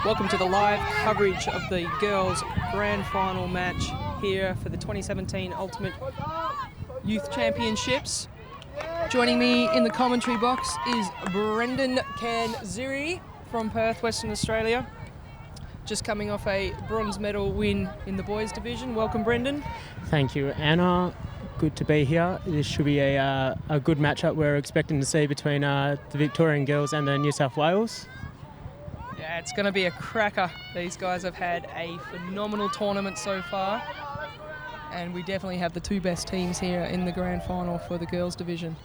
Welcome to the live coverage of the girls' grand final match here for the 2017 Ultimate Youth Championships. Joining me in the commentary box is Brendan Kanziri from Perth, Western Australia. Just coming off a bronze medal win in the boys division. Welcome, Brendan. Thank you, Anna. Good to be here. This should be a good matchup we're expecting to see between the Victorian girls and the New South Wales. Yeah, it's going to be a cracker. These guys have had a phenomenal tournament so far, and we definitely have the two best teams here in the grand final for the girls division.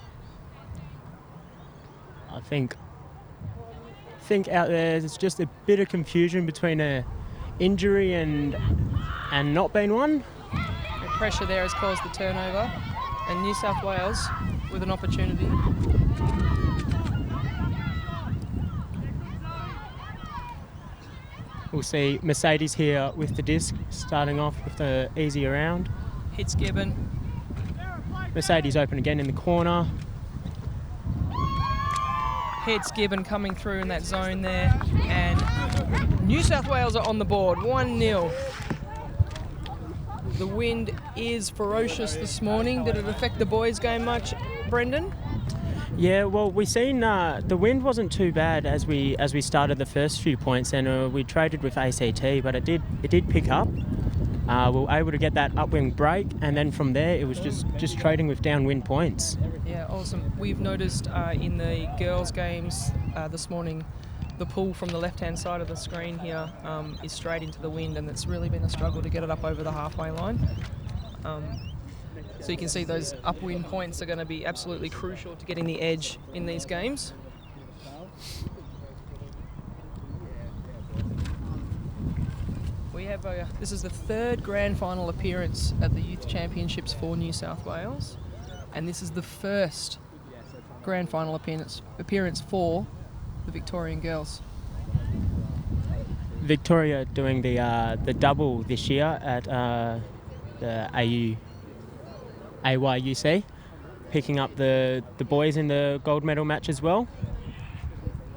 I think out there's just a bit of confusion between a injury and not being one. The pressure there has caused the turnover, and New South Wales with an opportunity. We'll see Mercedes here with the disc, starting off with the easy round. Hits Gibbon. Mercedes open again in the corner. Hits Gibbon coming through in that zone there, and New South Wales are on the board, 1-0. The wind is ferocious this morning. Did it affect the boys' game much, Brendan? Yeah, well, we seen the wind wasn't too bad as we started the first few points, and we traded with ACT, but it did pick up. We were able to get that upwind break, and then from there it was just trading with downwind points. Yeah, awesome. We've noticed in the girls' games this morning, the pull from the left-hand side of the screen here is straight into the wind, and it's really been a struggle to get it up over the halfway line. So you can see those upwind points are going to be absolutely crucial to getting the edge in these games. We have this is the third grand final appearance at the Youth Championships for New South Wales, and this is the first grand final appearance for the Victorian girls. Victoria doing the double this year at the AYUC, picking up the boys in the gold medal match as well,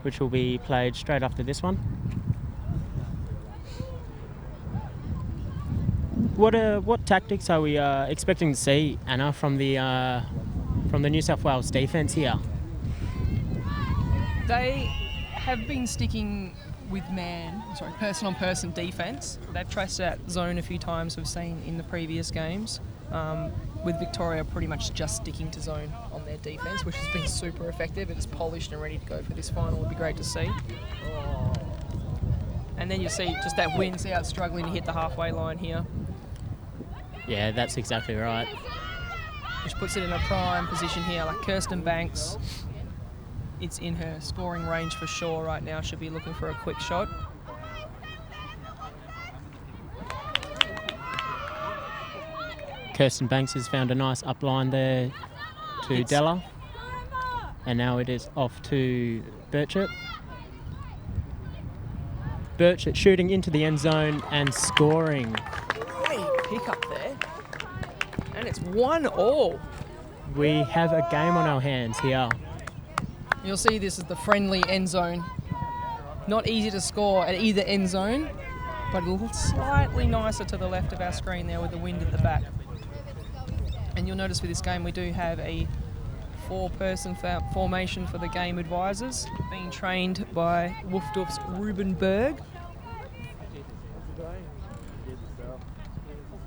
which will be played straight after this one. What tactics are we expecting to see, Anna, from the New South Wales defence here? They have been sticking with person-on-person defence. They've traced that zone a few times, we've seen in the previous games. With Victoria pretty much just sticking to zone on their defence, which has been super effective. It is polished and ready to go for this final. It would be great to see. And then you see just that wind's out, struggling to hit the halfway line here. Yeah, that's exactly right. Which puts it in a prime position here. Like Kirsten Banks, it's in her scoring range for sure right now. Should be looking for a quick shot. Kirsten Banks has found a nice upline there to Della. And now it is off to Burchett. Burchett shooting into the end zone and scoring. Great pick up there. And it's 1-1. We have a game on our hands here. You'll see this is the friendly end zone. Not easy to score at either end zone, but a little slightly nicer to the left of our screen there with the wind at the back. And you'll notice for this game we do have a 4-person formation for the game advisors, being trained by Wolfdorf's Ruben Berg.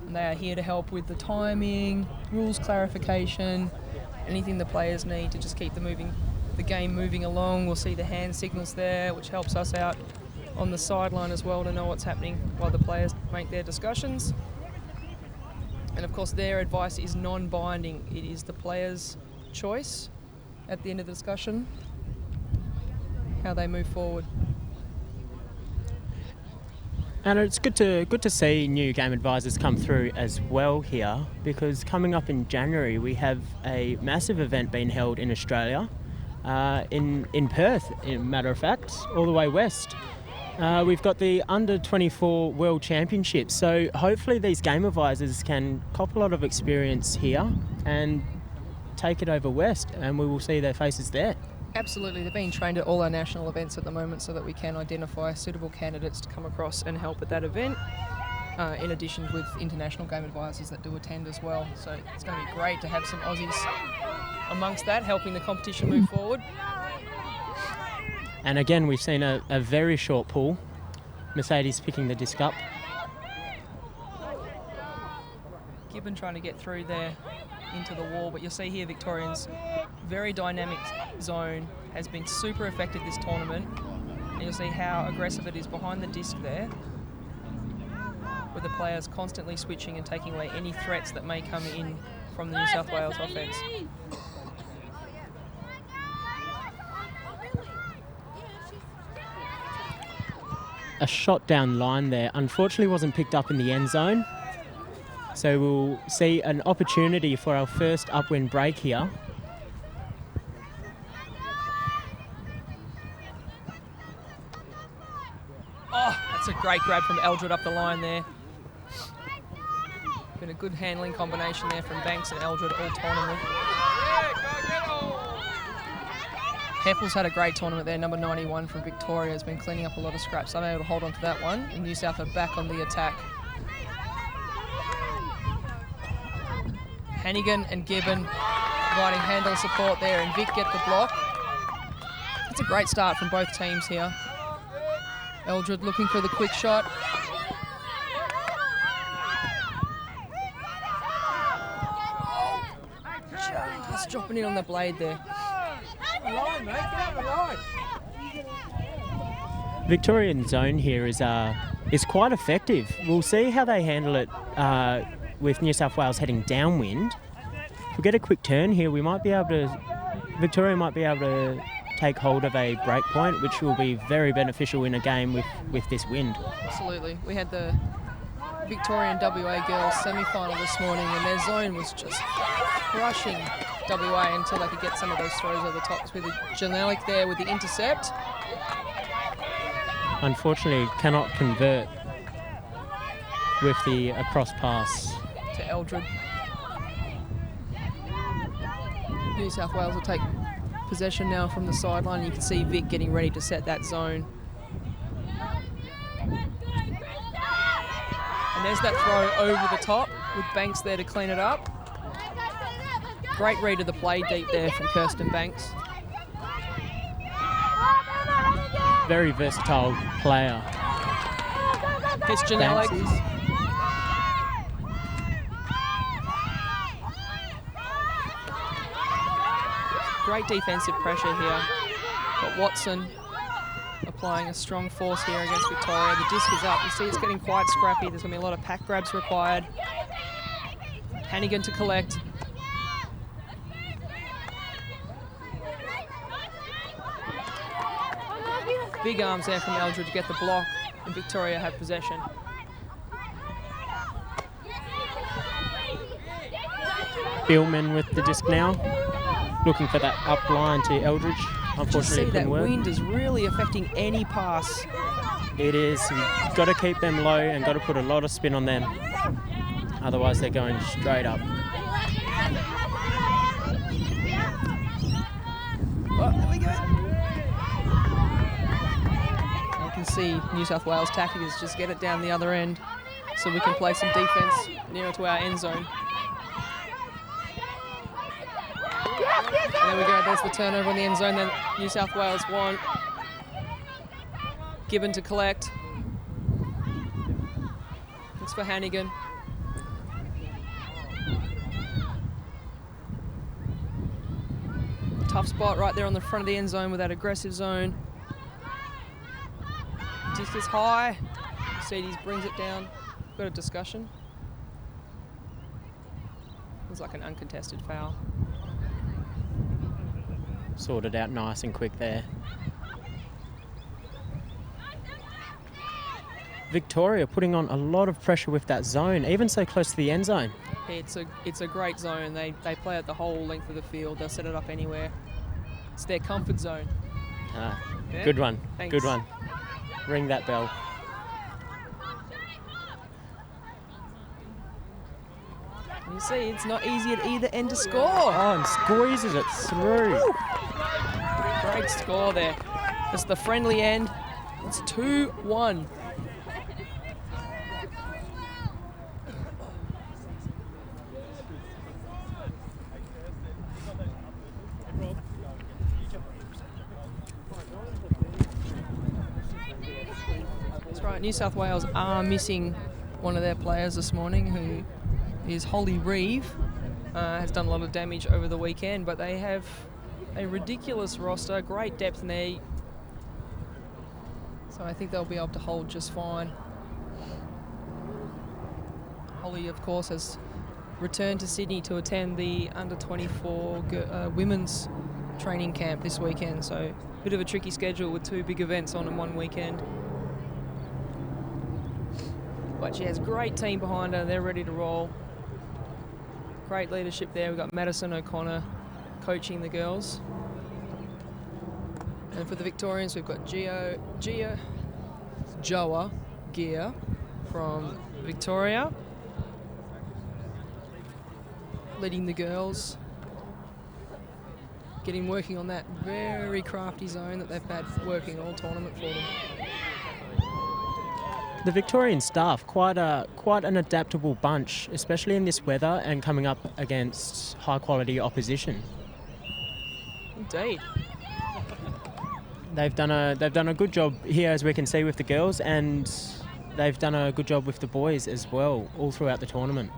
And they are here to help with the timing, rules clarification, anything the players need to just keep the game moving along. We'll see the hand signals there, which helps us out on the sideline as well to know what's happening while the players make their discussions. And of course their advice is non-binding. It is the player's choice at the end of the discussion, how they move forward. And it's good to see new game advisors come through as well here, because coming up in January we have a massive event being held in Australia, in Perth, in a matter of fact, all the way west. We've got the Under-24 World Championships, so hopefully these game advisors can cop a lot of experience here and take it over west, and we will see their faces there. Absolutely. They're being trained at all our national events at the moment so that we can identify suitable candidates to come across and help at that event, in addition with international game advisors that do attend as well. So it's going to be great to have some Aussies amongst that, helping the competition move forward. And again, we've seen a very short pull. Mercedes picking the disc up. Gibbon trying to get through there into the wall, but you'll see here Victorians' very dynamic zone has been super effective this tournament, and you'll see how aggressive it is behind the disc there, with the players constantly switching and taking away any threats that may come in from the New South Wales offence. A shot down line there unfortunately wasn't picked up in the end zone. So we'll see an opportunity for our first upwind break here. Oh, that's a great grab from Eldred up the line there. Been a good handling combination there from Banks and Eldred all tournament. Heppel's had a great tournament there. Number 91 from Victoria has been cleaning up a lot of scraps. I'm able to hold on to that one. And New South are back on the attack. Hannigan and Gibbon providing handle support there, and Vic get the block. It's a great start from both teams here. Eldred looking for the quick shot. Just dropping in on the blade there. Victorian zone here is quite effective. We'll see how they handle it with New South Wales heading downwind. If we get a quick turn here, we might be able to, Victoria might be able to take hold of a break point, which will be very beneficial in a game with this wind. Absolutely. We had the Victorian WA girls semi-final this morning, and their zone was just crushing WA until they could get some of those throws over the tops with Janelic there with the intercept. Unfortunately, cannot convert with the across pass to Eldred. New South Wales will take possession now from the sideline. You can see Vic getting ready to set that zone. And there's that throw over the top with Banks there to clean it up. Great read of the play deep there from Kirsten Banks. Very versatile player. Here's Janelic. Great defensive pressure here. But Watson applying a strong force here against Victoria. The disc is up. You see it's getting quite scrappy. There's going to be a lot of pack grabs required. Hannigan to collect. Big arms there from Eldred to get the block, and Victoria have possession. Billman with the disc now, looking for that up line to Eldridge. Unfortunately, it didn't work. That wind is really affecting any pass. It is. You've got to keep them low and got to put a lot of spin on them. Otherwise, they're going straight up. Oh, there we go. You can see New South Wales tactic is just get it down the other end so we can play some defence nearer to our end zone. There we go, there's the turnover in the end zone that New South Wales want. Gibbon to collect. Looks for Hannigan. Tough spot right there on the front of the end zone with that aggressive zone. Disc is high. Mercedes brings it down. Got a discussion. Looks like an uncontested foul. Sorted out nice and quick there. Victoria putting on a lot of pressure with that zone, even so close to the end zone. It's a great zone. They play it the whole length of the field. They'll set it up anywhere. It's their comfort zone. Yeah. Good one. Thanks. Good one. Ring that bell. You see, it's not easy at either end to score. Oh, and squeezes it through. Woo. great score there. It's the friendly end. It's 2-1. That's right, New South Wales are missing one of their players this morning, who is Holly Reeve. Has done a lot of damage over the weekend, but they have a ridiculous roster, great depth in there. So I think they'll be able to hold just fine. Holly, of course, has returned to Sydney to attend the under-24 women's training camp this weekend. So a bit of a tricky schedule with 2 big events on in one weekend. But she has a great team behind her. They're ready to roll. Great leadership there. We've got Madison O'Connor coaching the girls. And for the Victorians, we've got Joa Gear from Victoria leading the girls, working on that very crafty zone that they've had working all tournament for them. The Victorian staff, quite an adaptable bunch, especially in this weather and coming up against high quality opposition. Indeed. They've done a good job here, as we can see, with the girls, and they've done a good job with the boys as well, all throughout the tournament.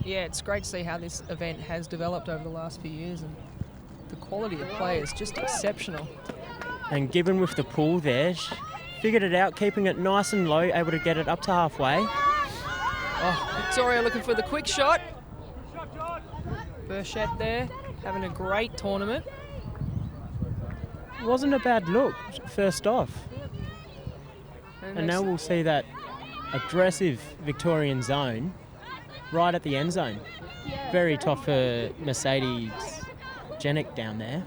Yeah, it's great to see how this event has developed over the last few years, and the quality of play is just exceptional. And Gibbon with the pull there, figured it out, keeping it nice and low, able to get it up to halfway. Oh, Victoria looking for the quick shot. Burchett there, having a great tournament. Wasn't a bad look, first off. And now we'll see that aggressive Victorian zone right at the end zone. Very tough for Mercedes Genic down there.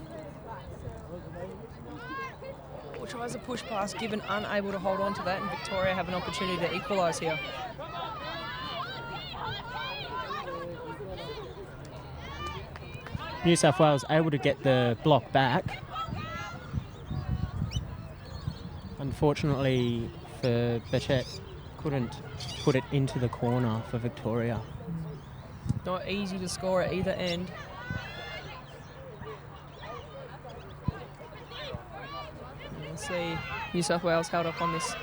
Tries a push pass, Given unable to hold on to that, and Victoria have an opportunity to equalise here. New South Wales able to get the block back. Unfortunately for Bechet, couldn't put it into the corner for Victoria. Not easy to score at either end. See New South Wales held up on this.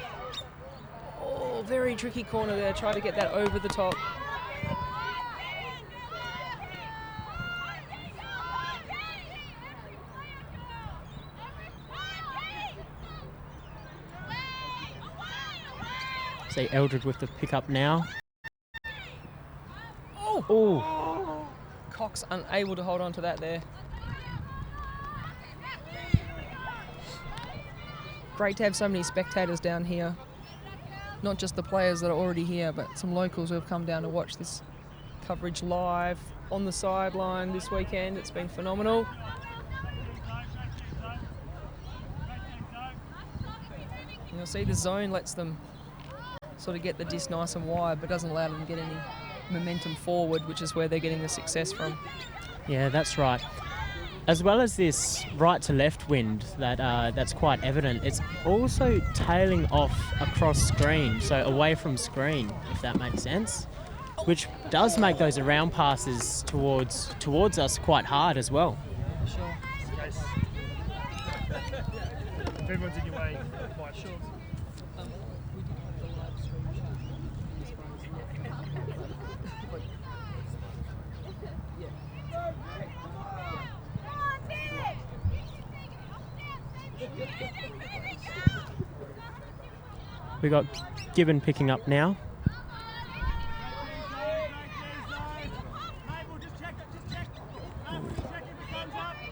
Oh, very tricky corner there. Try to get that over the top. See Eldred with the pickup now. Oh! Cox unable to hold on to that there. Great to have so many spectators down here. Not just the players that are already here, but some locals who have come down to watch this coverage live on the sideline this weekend. It's been phenomenal. And you'll see the zone lets them sort of get the disc nice and wide, but doesn't allow them to get any momentum forward, which is where they're getting the success from. Yeah, that's right. As well as this right to left wind that's quite evident, it's also tailing off across screen, so away from screen, if that makes sense, which does make those around passes towards us quite hard as well. Sure. If everyone's in your way, quite sure. We got Gibbon picking up now.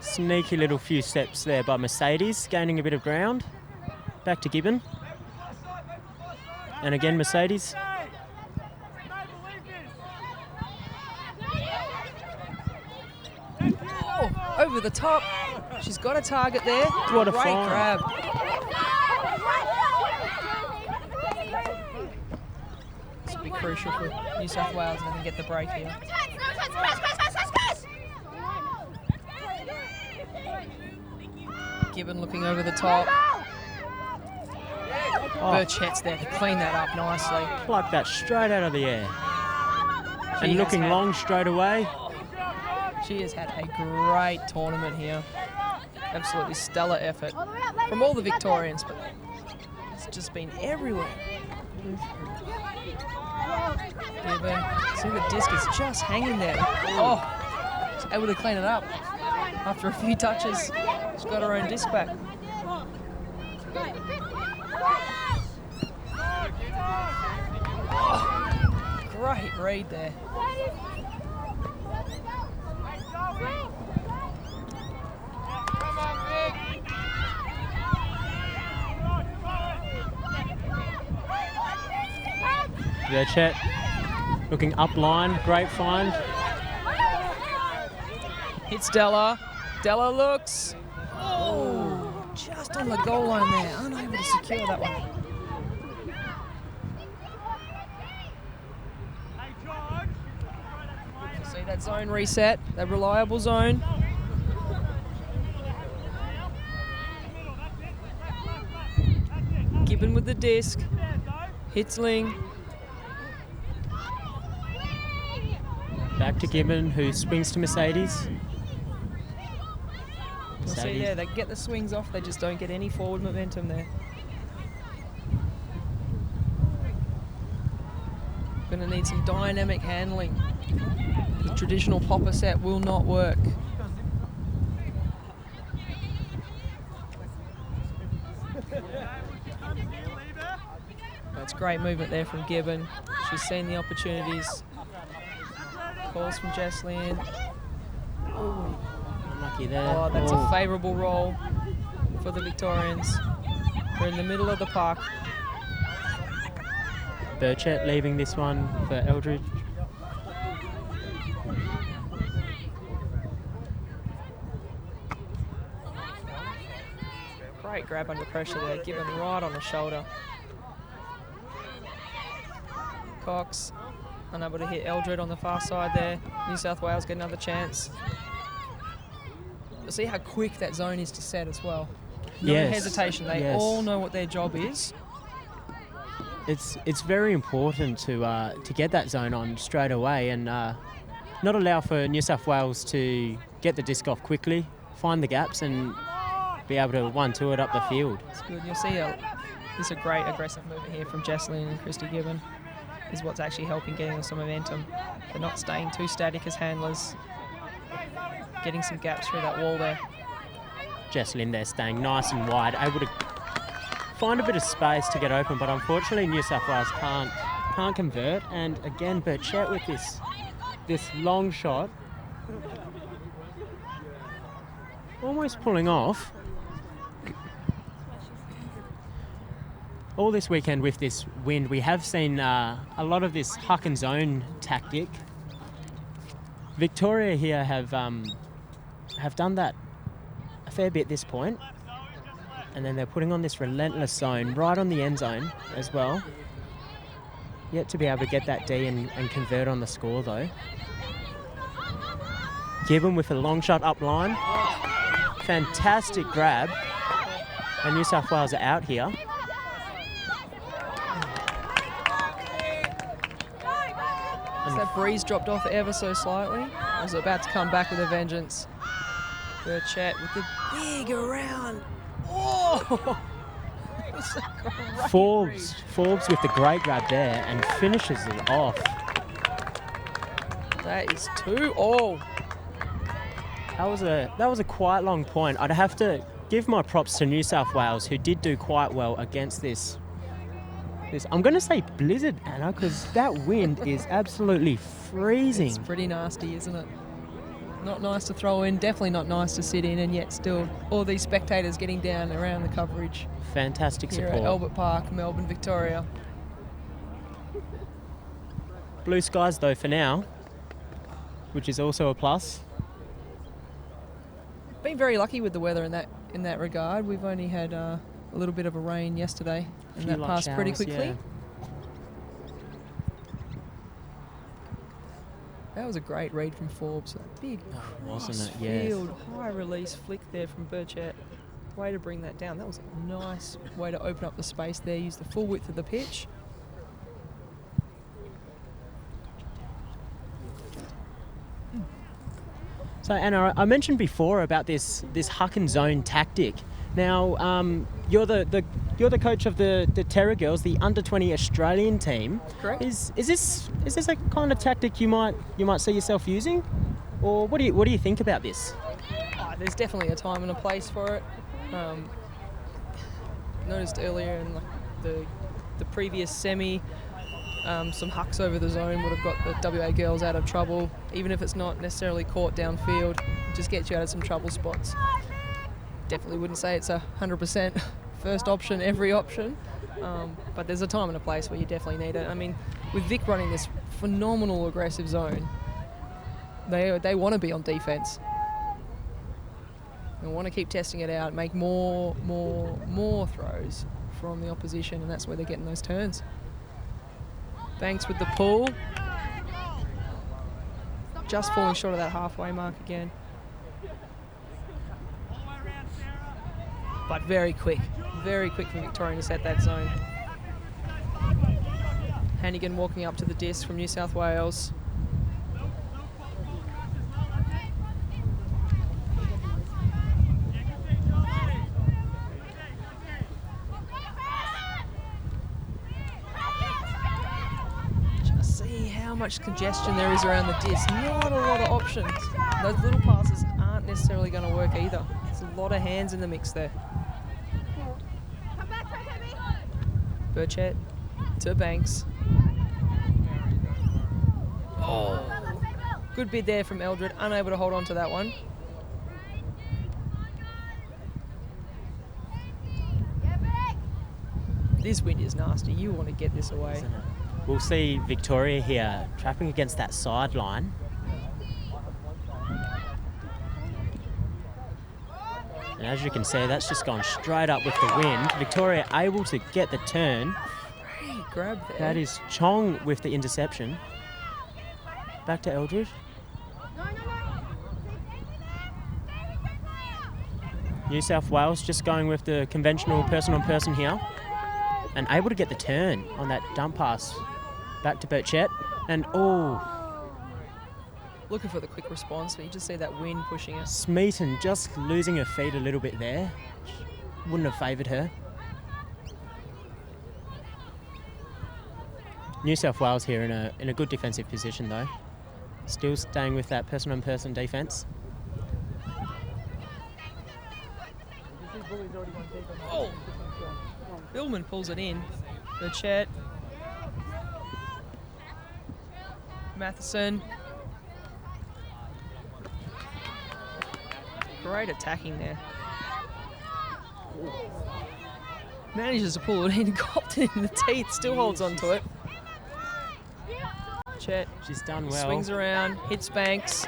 Sneaky little few steps there by Mercedes, gaining a bit of ground. Back to Gibbon. And again Mercedes. Oh, over the top. She's got a target there. What a great find. grab. This will be crucial for New South Wales and then get the break here. Gibbon looking over the top. Burchett's there to clean that up nicely. Plug that straight out of the air. She And has looking had- long straight away. She has had a great tournament here. Absolutely stellar effort from all the Victorians, but it's just been everywhere. Gibbon, see the disc is just hanging there. Oh, she's able to clean it up after a few touches. She's got her own disc back. Oh, great read there. Burchett looking up line, great find. Hits Della. Della looks. Oh, just on the goal line there. Unable to secure that one. See that zone reset, that reliable zone. Gibbon with the disc. Hits Ling. Back to Gibbon, who swings to Mercedes. You'll see there, they get the swings off, they just don't get any forward momentum there. Gonna need some dynamic handling. The traditional popper set will not work. That's great movement there from Gibbon. She's seen the opportunities. Calls from Jesslyn. Oh, Unlucky there. oh, that's a favourable roll for the Victorians. We're in the middle of the park. Burchett leaving this one for Eldridge. Great grab under pressure there, Gibbon right on the shoulder. Cox unable to hit Eldred on the far side there. New South Wales get another chance. But see how quick that zone is to set as well. No hesitation. They all know what their job is. It's very important to get that zone on straight away and not allow for New South Wales to get the disc off quickly, find the gaps and be able to 1-2 it up the field. It's good. You'll see this is a great aggressive movement here from Jesslyn and Christy Gibbon. Is what's actually helping getting them some momentum. They're not staying too static as handlers. Getting some gaps through that wall there. Jesslyn there staying nice and wide, able to find a bit of space to get open, but unfortunately New South Wales can't convert. And again, Burchett with this long shot, almost pulling off. All this weekend with this wind, we have seen a lot of this huck and zone tactic. Victoria here have done that a fair bit this point, and then they're putting on this relentless zone right on the end zone as well. Yet to be able to get that D and convert on the score though. Gibbon with a long shot up line. Fantastic grab, and New South Wales are out here. That breeze dropped off ever so slightly. I was about to come back with a vengeance. Burchett with the big around. Oh! Forbes with the great grab there and finishes it off. That is 2-all. That was a quite long point. I'd have to give my props to New South Wales, who did do quite well against this. I'm going to say blizzard, Anna, because that wind is absolutely freezing. It's pretty nasty, isn't it? Not nice to throw in, definitely not nice to sit in, and yet still all these spectators getting down around the coverage. Fantastic here support. At Albert Park, Melbourne, Victoria. Blue skies though for now, which is also a plus. Been very lucky with the weather in that regard. We've only had a little bit of a rain yesterday, and that passed pretty quickly. Yeah. That was a great read from Forbes. A big wasn't it? field, Yes. high release flick there from Burchett. Way to bring that down. That was a nice way to open up the space there. Use the full width of the pitch. So Anna, I mentioned before about this huck and zone tactic. Now you're the coach of the Terra Girls, the under-20 Australian team. Correct. Is this a kind of tactic you might see yourself using, or what do you think about this? There's definitely a time and a place for it. Noticed earlier in the previous semi, some hucks over the zone would have got the WA girls out of trouble, even if it's not necessarily caught downfield. It just gets you out of some trouble spots. Definitely wouldn't say it's 100% first option, every option, but there's a time and a place where you definitely need it. I mean, with Vic running this phenomenal aggressive zone, they want to be on defence. They want to keep testing it out, make more throws from the opposition, and that's where they're getting those turns. Banks with the pull. Just falling short of that halfway mark again. But very quick from Victoria to set that zone. Hannigan walking up to the disc from New South Wales. Just see how much congestion there is around the disc. Not a lot of options. Those little passes aren't necessarily going to work either. There's a lot of hands in the mix there. Burchett to Banks. Oh, good bid there from Eldred, unable to hold on to that one. This wind is nasty. You want to get this away. We'll see Victoria here trapping against that sideline. And as you can see, that's just gone straight up with the wind. Victoria able to get the turn. Great grab there. That is Chong with the interception. Back to Eldred. New South Wales just going with the conventional person-on-person here. And able to get the turn on that dump pass. Back to Burchett. And looking for the quick response, but you just see that wind pushing us. Smeaton just losing her feet a little bit there. Wouldn't have favoured her. New South Wales here in a good defensive position though. Still staying with that person-on-person defence. Oh! Billman pulls it in. Burchett. Matheson. Great attacking there. Manages to pull it in, copped it in the teeth, still holds on to it. Chet. She's done well. Swings around, hits Banks.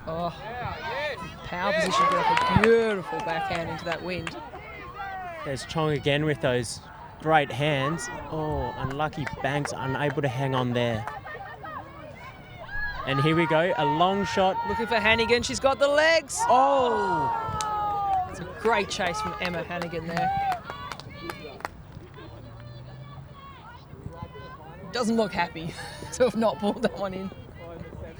Oh, power position, a beautiful backhand into that wind. There's Chong again with those great hands. Oh, unlucky Banks unable to hang on there. And here we go, a long shot. Looking for Hannigan, she's got the legs. Oh! It's a great chase from Emma Hannigan there. Doesn't look happy to have not pulled that one in.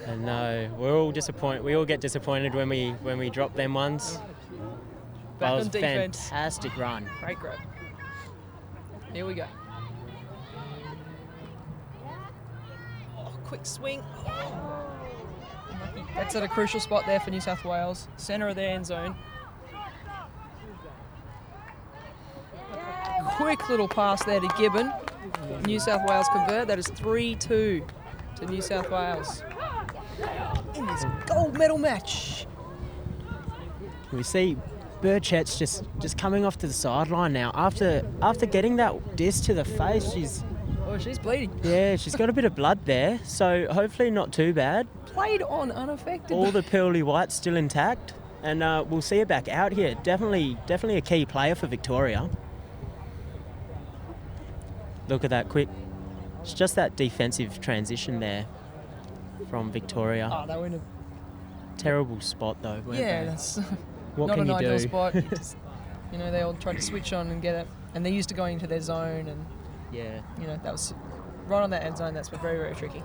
I know, we're all disappointed. We all get disappointed when we drop them ones. Back That was on defense. Fantastic run. Great grab. Here we go. Oh, quick swing. That's at a crucial spot there for New South Wales. Centre of their end zone. Quick little pass there to Gibbon. New South Wales convert. That is 3-2 to New South Wales in this gold medal match. We see Burchett's just coming off to the sideline now. After getting that disc to the face, she's bleeding. Yeah, she's got a bit of blood there, so hopefully not too bad. Played on unaffected. All the pearly whites still intact, and we'll see her back out here. Definitely a key player for Victoria. Look at that quick. It's just that defensive transition there. from Victoria. Oh, they were in a Terrible spot though, weren't they? that's What not can an you ideal do? spot. They all tried to switch on and get it, and they're used to going into their zone, and Yeah. that was right on that end zone. That's been very, very tricky.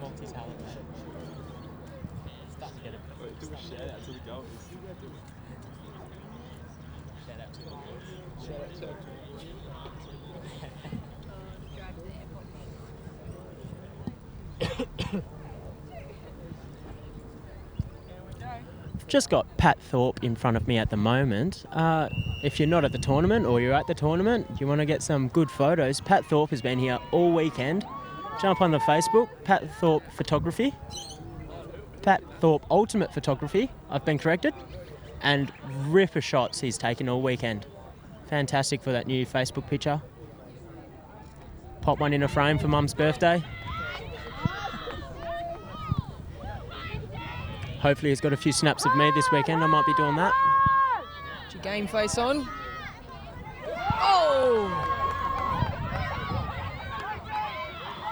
Multi-talent. Start to get it. Do a shout out to the goals. Shout out to the boys. Shout out. Just got Pat Thorpe in front of me at the moment. If you're not at the tournament or you're at the tournament, you want to get some good photos, Pat Thorpe has been here all weekend. Jump on the Facebook, Pat Thorpe Photography. Pat Thorpe Ultimate Photography, I've been corrected. And ripper shots he's taken all weekend. Fantastic for that new Facebook picture. Pop one in a frame for Mum's birthday. Hopefully he's got a few snaps of me this weekend. I might be doing that. Get your game face on. Oh!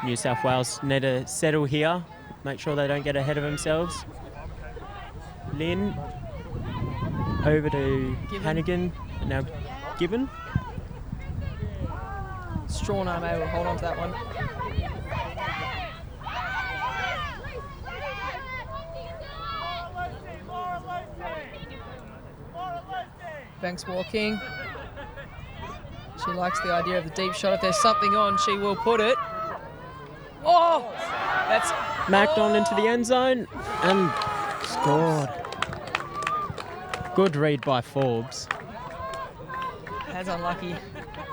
New South Wales need to settle here. Make sure they don't get ahead of themselves. Lynn. Over to Gibbon. Hannigan. And now Gibbon. Strawn arm able to hold on to that one. Banks walking. She likes the idea of the deep shot. If there's something on, she will put it. Oh! That's... Macked on into the end zone and scored. Good read by Forbes. That's unlucky.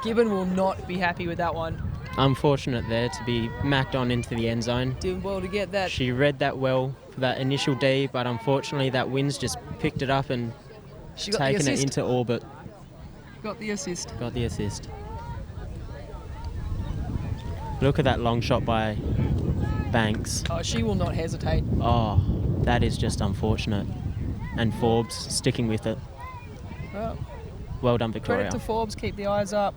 Gibbon will not be happy with that one. Unfortunate there to be macked on into the end zone. Doing well to get that. She read that well for that initial D, but unfortunately that wind's just picked it up and She got taken the it assist. into orbit. Got the assist. Got the assist. Look at that long shot by Banks. Oh, she will not hesitate. Oh, that is just unfortunate. And Forbes sticking with it. Well, Well done, Victoria. credit to Forbes. Keep the eyes up.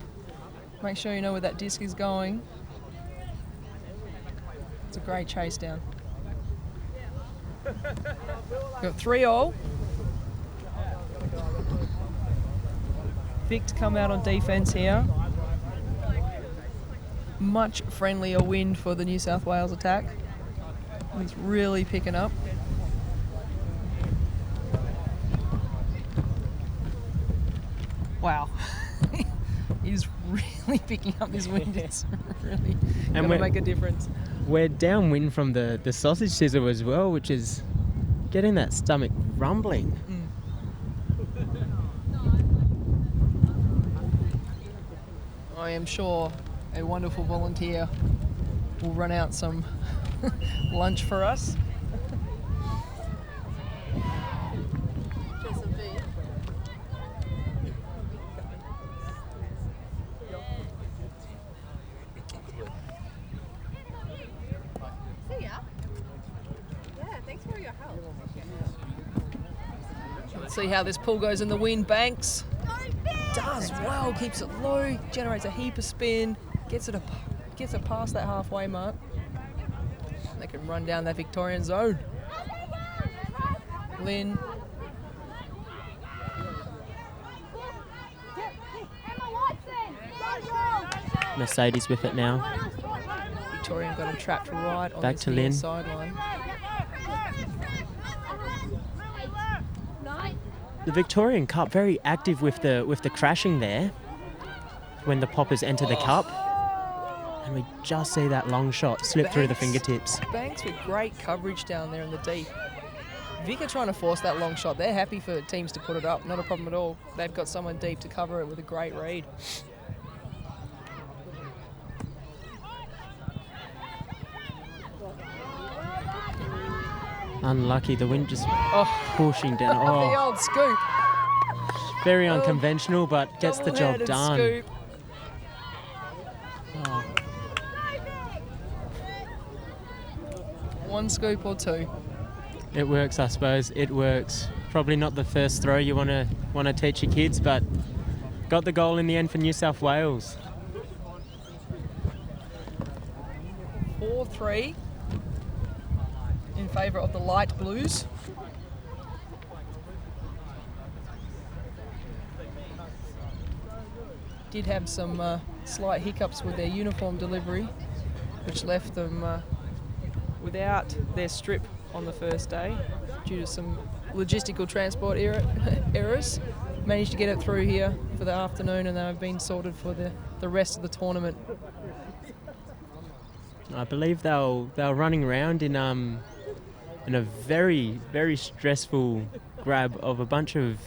Make sure you know where that disc is going. It's a great chase down. Got 3-all. Vic to come out on defence here. Much friendlier wind for the New South Wales attack. It's really picking up. Wow. He's really picking up this wind. It's really going to make a difference. We're downwind from the sausage sizzle as well, which is getting that stomach rumbling. I am sure a wonderful volunteer will run out some lunch for us. Let's see how this pull goes in the wind. Banks does well, keeps it low, generates a heap of spin, gets it past that halfway mark. They can run down that Victorian zone. Lynn. Mercedes with it now. Victorian got him trapped right on Back this to near Lynn. sideline. The Victorian Cup very active with the crashing there when the poppers enter the cup, and we just see that long shot slip through the fingertips. Banks with great coverage down there in the deep. Vic are trying to force that long shot. They're happy for teams to put it up, not a problem at all. They've got someone deep to cover it with a great read. Unlucky, the wind just pushing down. The Oh, old scoop. very unconventional, but gets the job Double-handed done. Scoop. Oh, One scoop or two. it works, I suppose. It works. Probably not the first throw you want to teach your kids, but got the goal in the end for New South Wales. 4-3 in favour of the light blues. Did have some slight hiccups with their uniform delivery, which left them without their strip on the first day due to some logistical transport errors. Managed to get it through here for the afternoon, and they've been sorted for the rest of the tournament. I believe they were running around in a very, very stressful grab of a bunch of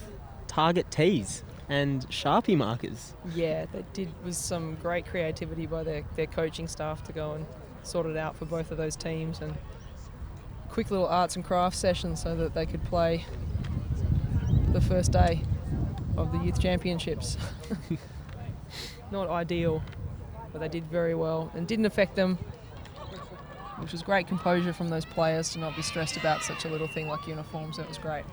target tees and Sharpie markers. Yeah, was some great creativity by their coaching staff to go and sort it out for both of those teams, and quick little arts and crafts session so that they could play the first day of the youth championships. Not ideal, but they did very well and didn't affect them, which was great composure from those players to not be stressed about such a little thing like uniforms. That was great.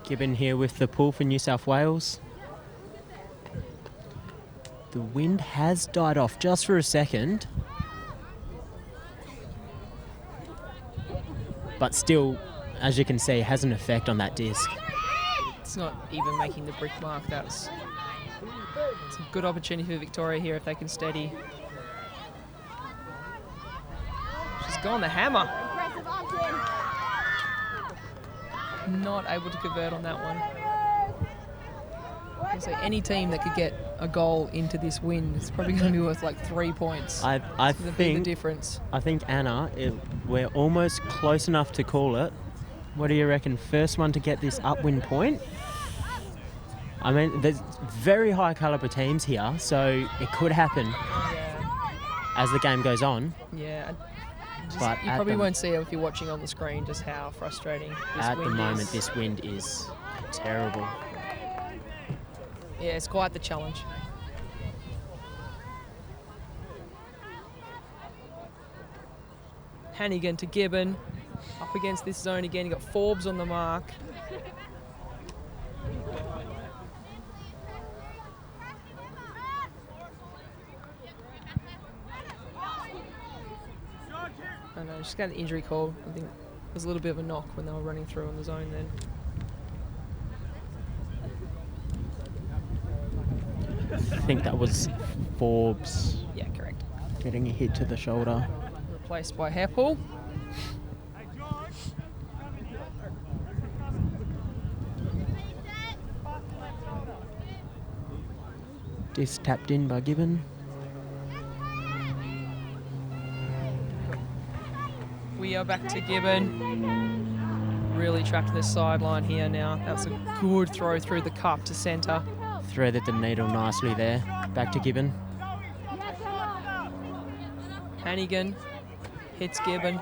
Gibbon here with the pull for New South Wales. The wind has died off just for a second, but still, as you can see, has an effect on that disc. It's not even making the brick mark. It's a good opportunity for Victoria here if they can steady. She's gone the hammer. Not able to convert on that one. I'd say any team that could get a goal into this win is probably going to be worth like 3 points. I think the difference. I think Anna, we're almost close enough to call it. What do you reckon? First one to get this upwind point? I mean, there's very high caliber teams here, so it could happen as the game goes on. Yeah. But you probably won't see it if you're watching on the screen just how frustrating this wind is. At the moment, this wind is terrible. Yeah, it's quite the challenge. Hannigan to Gibbon. Up against this zone again. You got Forbes on the mark. I know, she's got an injury call. I think there was a little bit of a knock when they were running through on the zone then. I think that was Forbes. Yeah, correct. Getting a hit to the shoulder. Replaced by Heppel. Disc tapped in by Gibbon. We are back to Gibbon. Really trapped this sideline here now. That's a good throw through the cup to centre. Threaded the needle nicely there. Back to Gibbon. Hannigan hits Gibbon.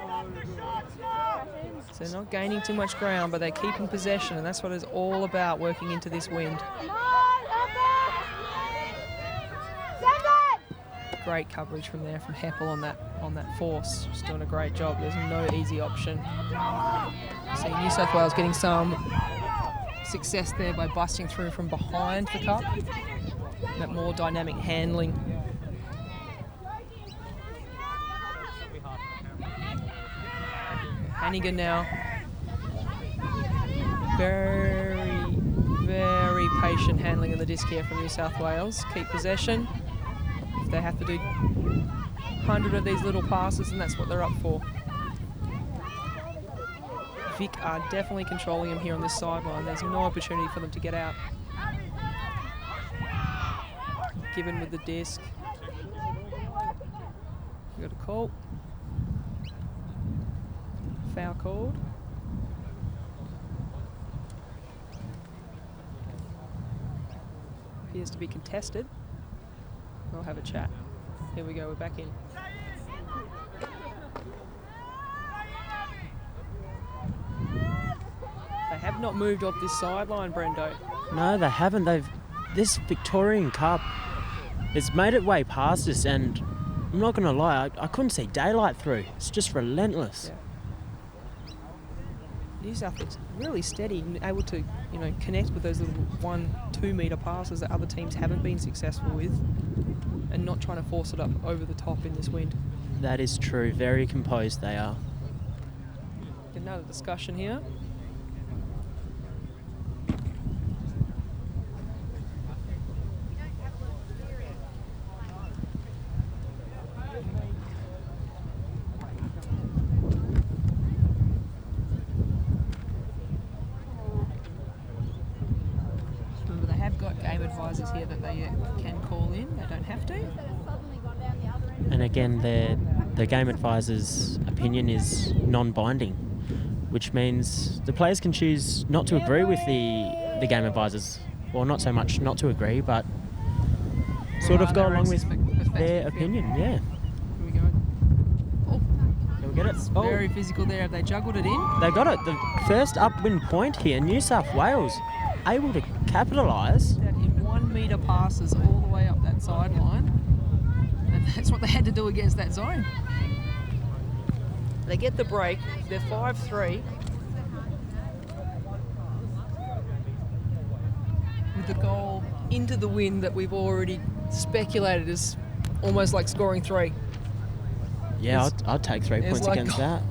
So they're not gaining too much ground, but they're keeping possession, and that's what it's all about, working into this wind. Great coverage from there from Heppel on that force. Just doing a great job. There's no easy option. See New South Wales getting some success there by busting through from behind the cup. That more dynamic handling. Hannigan now. Very, very patient handling of the disc here from New South Wales. Keep possession. If they have to do 100 of these little passes, and that's what they're up for. Vic are definitely controlling him here on this sideline. There's no opportunity for them to get out. Gibbon with the disc. We got a call. Foul called. Appears to be contested. We'll have a chat. Here we go, we're back in. They have not moved off this sideline, Brendo. No, they haven't. This Victorian Cup It's made its way past us, and I'm not going to lie, I couldn't see daylight through. It's just relentless. Yeah. New South looks really steady and able to, connect with those little 1-2 metre passes that other teams haven't been successful with, and not trying to force it up over the top in this wind. That is true. Very composed they are. Another discussion here. Remember, they have got game advisors here that they can call in. They don't have to. And again, the game advisor's opinion is non-binding, which means the players can choose not to agree with the game advisors, or not so much not to agree, but sort of go along with their opinion. Yeah. Here we go. Oh, Can we get it? Oh, very physical there. Have they juggled it in? they got it. The first upwind point here, New South Wales able to capitalise. That in 1 metre passes all the way up that sideline. And that's what they had to do against that zone. They get the break. They're 5-3. With the goal into the wind that we've already speculated is almost like scoring 3. Yeah, I'd take 3 points like against that.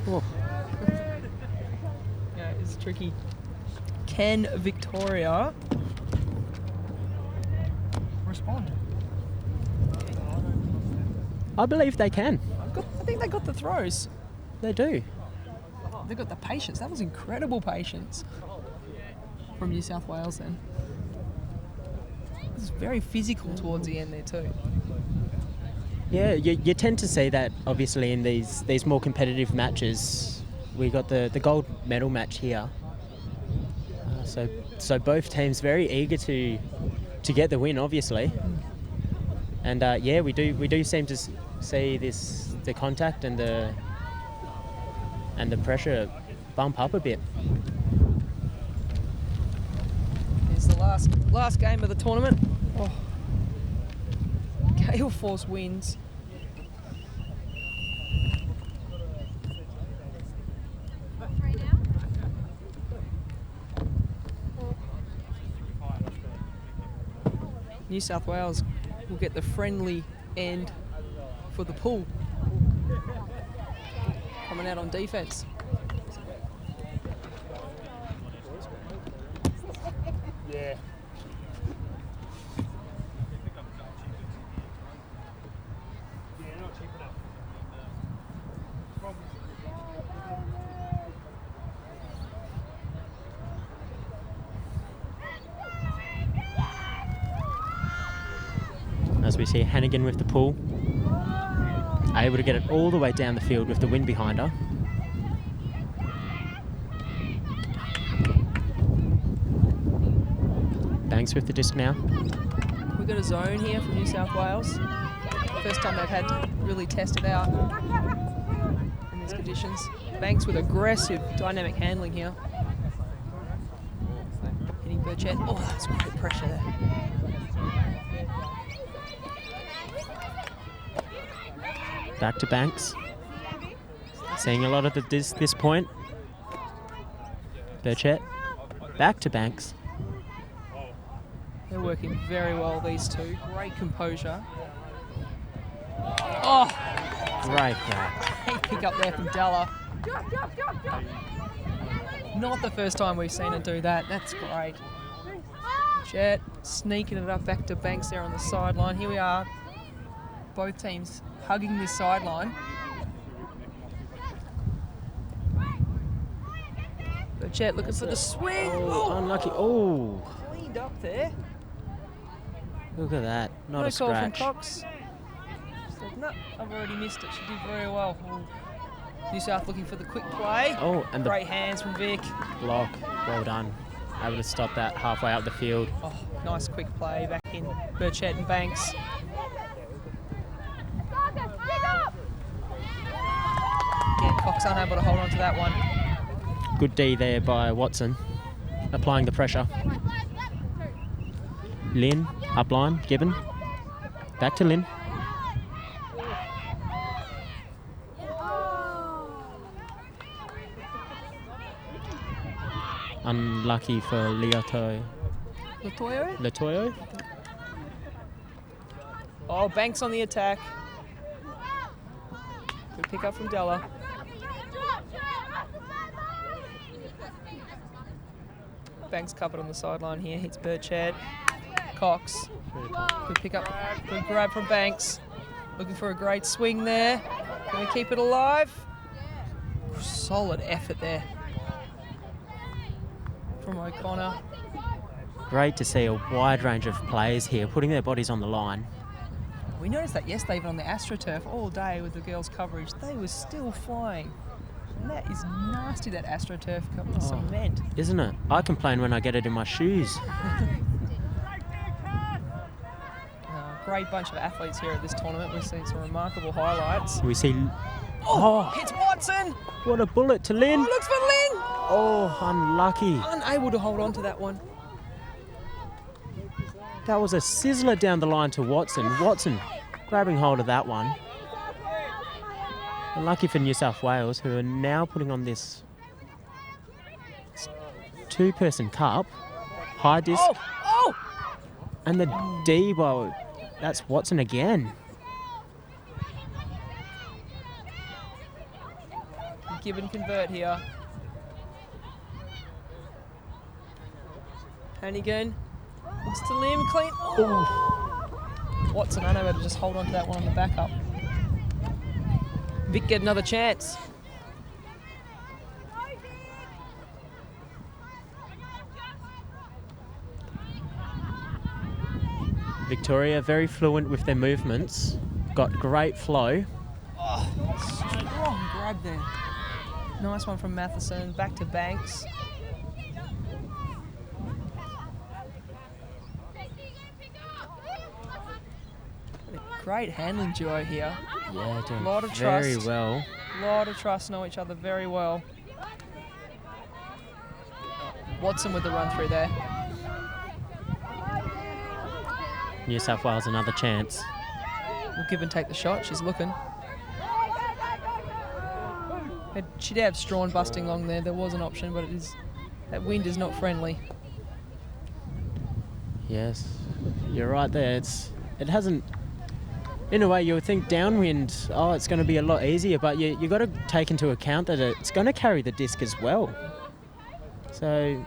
Oh. Yeah, it's tricky. Can Victoria respond? I believe they can. I think they got the throws. They do. They got the patience. That was incredible patience from New South Wales then. It was very physical towards the end there too. Yeah, you tend to see that obviously in these more competitive matches. We got the gold medal match here. So both teams very eager to get the win, obviously. And yeah, we do seem to see the contact and the pressure bump up a bit. Here's the last game of the tournament. Oh. Gale force wins. New South Wales will get the friendly end for the pool. Coming out on defence. Yeah. As we see Hannigan with the pull, able to get it all the way down the field with the wind behind her. Banks with the disc now. We've got a zone here from New South Wales. First time they've had to really test it out in these conditions. Banks with aggressive dynamic handling here. Hitting Burchett. Oh, that's great pressure there. Back to Banks. Seeing a lot of this point. Burchett. Back to Banks. They're working very well, these two. Great composure. Oh! Great play. Great pick up there from Della. Not the first time we've seen her do that. That's great. Jet sneaking it up back to Banks there on the sideline. Here we are. Both teams hugging this sideline. But Jet looking for the swing. Oh, unlucky. Oh, Cleaned up there. look at that. Not No a call from scratch. Cox. Said, no, I've already missed it. She did very well. New South looking for the quick play. Oh, and the Great hands from Vic. block. Well done. Able to stop that halfway up the field. Oh, nice quick play back in Burchett and Banks. Again, Cox unable to hold on to that one. Good D there by Watson. Applying the pressure. Lynn, upline, Gibbon. Back to Lynn. Unlucky for Latoyo. Oh, Banks on the attack. Good pick up from Della. Banks covered on the sideline here. Hits Burchett. Cox. Good pick up. Good grab from Banks. Looking for a great swing there. Going to keep it alive. Solid effort there from O'Connor. Great to see a wide range of players here putting their bodies on the line. We noticed that yesterday even on the AstroTurf all day with the girls' coverage. They were still flying. And that is nasty, that AstroTurf covered with cement. Isn't it? I complain when I get it in my shoes. Great bunch of athletes here at this tournament. We've seen some remarkable highlights. We see... Hits Watson! What a bullet to Lynn! Looks for Lynn! Oh, unlucky. Unable to hold on to that one. That was a sizzler down the line to Watson. Watson grabbing hold of that one. Unlucky for New South Wales, who are now putting on this two-person cup. High disc. And the D-bow. That's Watson again. Gibbon convert here. Hannigan. Looks to Lim. Clean. Watson unable to just hold on to that one on the backup. Vic get another chance. Victoria very fluent with their movements. Got great flow. Strong grab there. Nice one from Matheson. Back to Banks. Great handling duo here. Yeah, doing lot of very trust. well. Lot of trust, know each other very well. Watson with the run through there. New South Wales another chance. Will Gibbon take the shot? She's looking. She'd have Strawn busting along there. There was an option, but that wind is not friendly. Yes, you're right there. It hasn't. In a way, you would think downwind. It's going to be a lot easier, but you got to take into account that it's going to carry the disc as well. So.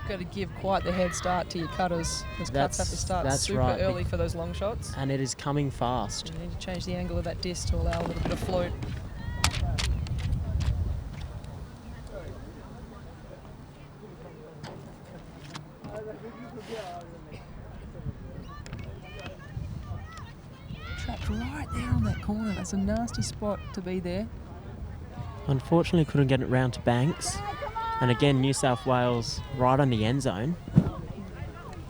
Got to give quite the head start to your cutters. Those cuts have to start super early for those long shots. And it is coming fast. You need to change the angle of that disc to allow a little bit of float. Trapped right there on that corner. That's a nasty spot to be there. Unfortunately, couldn't get it round to Banks. And again, New South Wales right on the end zone.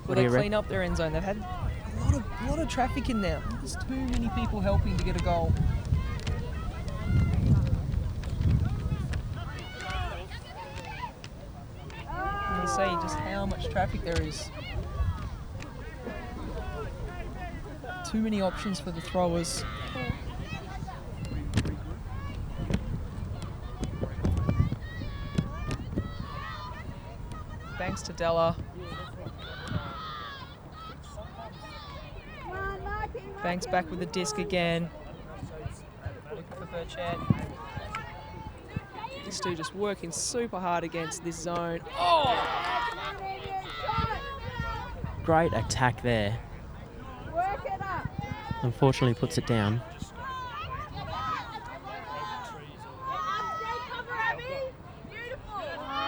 Well, they clean up their end zone. They've had a lot of traffic in there. There's too many people helping to get a goal. You can see just how much traffic there is. Too many options for the throwers. Banks to Della. Banks back with the disc again. Looking for Burchett. These two just working super hard against this zone. Great attack there. Unfortunately puts it down.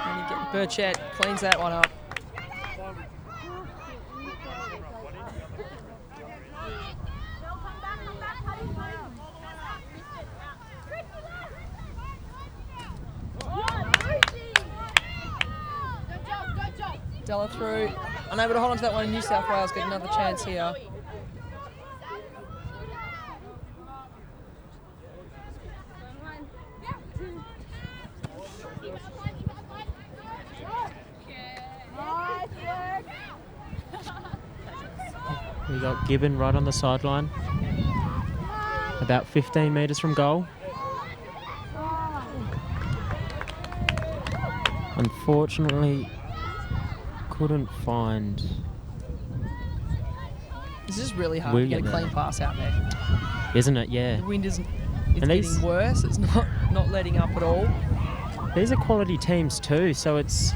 And you get Burchett cleans that one up. Della through. Unable to hold on to that one. New South Wales get another chance here. We We got Gibbon right on the sideline, about 15 metres from goal. Unfortunately, couldn't find. This is really hard to get a clean pass out there. Isn't it? Yeah. The wind isn't. It's getting worse. It's not letting up at all. These are quality teams too, so it's